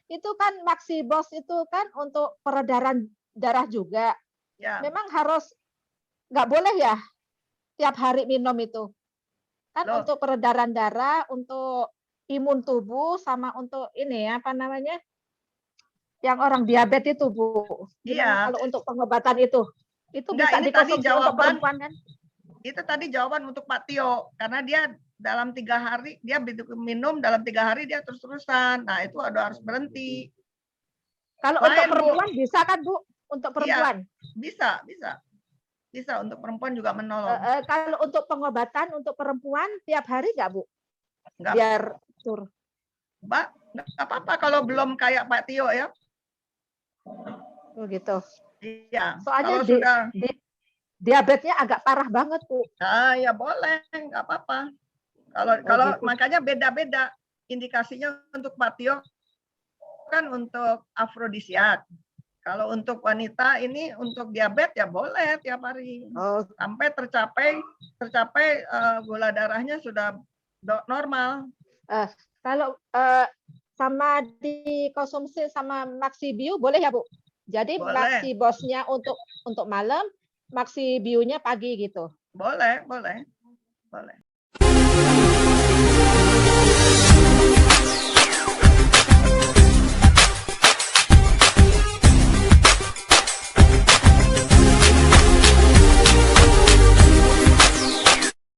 Itu kan Maxibos itu kan untuk peredaran darah juga. Ya. Memang harus nggak boleh ya tiap hari minum itu. Kan untuk peredaran darah, untuk imun tubuh, sama untuk ini apa namanya? Yang orang diabetes itu Bu. Iya. Kalau untuk pengobatan itu bisa dikonsumsi untuk perempuan kan? Itu tadi jawaban untuk Pak Tio, karena dia dalam 3 hari dia minum dalam 3 hari dia terus-terusan. Nah itu harus berhenti. Kalau untuk perempuan Bu, bisa kan Bu? Untuk perempuan? Iya, bisa untuk perempuan juga menolong. Kalau untuk pengobatan untuk perempuan tiap hari nggak Bu? Nggak. Biar tur. Mbak, nggak apa-apa kalau belum kayak Pak Tio ya. Oh gitu. Iya. Soalnya diabetesnya agak parah banget Bu. Ah ya boleh, nggak apa-apa. Kalau gitu. Makanya beda-beda indikasinya untuk Pak Tio kan untuk afrodisiak. Kalau untuk wanita ini untuk diabetes ya boleh tiap hari sampai tercapai gula darahnya sudah normal. Kalau sama dikonsumsi sama Maxibio boleh ya Bu? Jadi Maxibosnya untuk malam, Maxibio-nya pagi gitu. Boleh.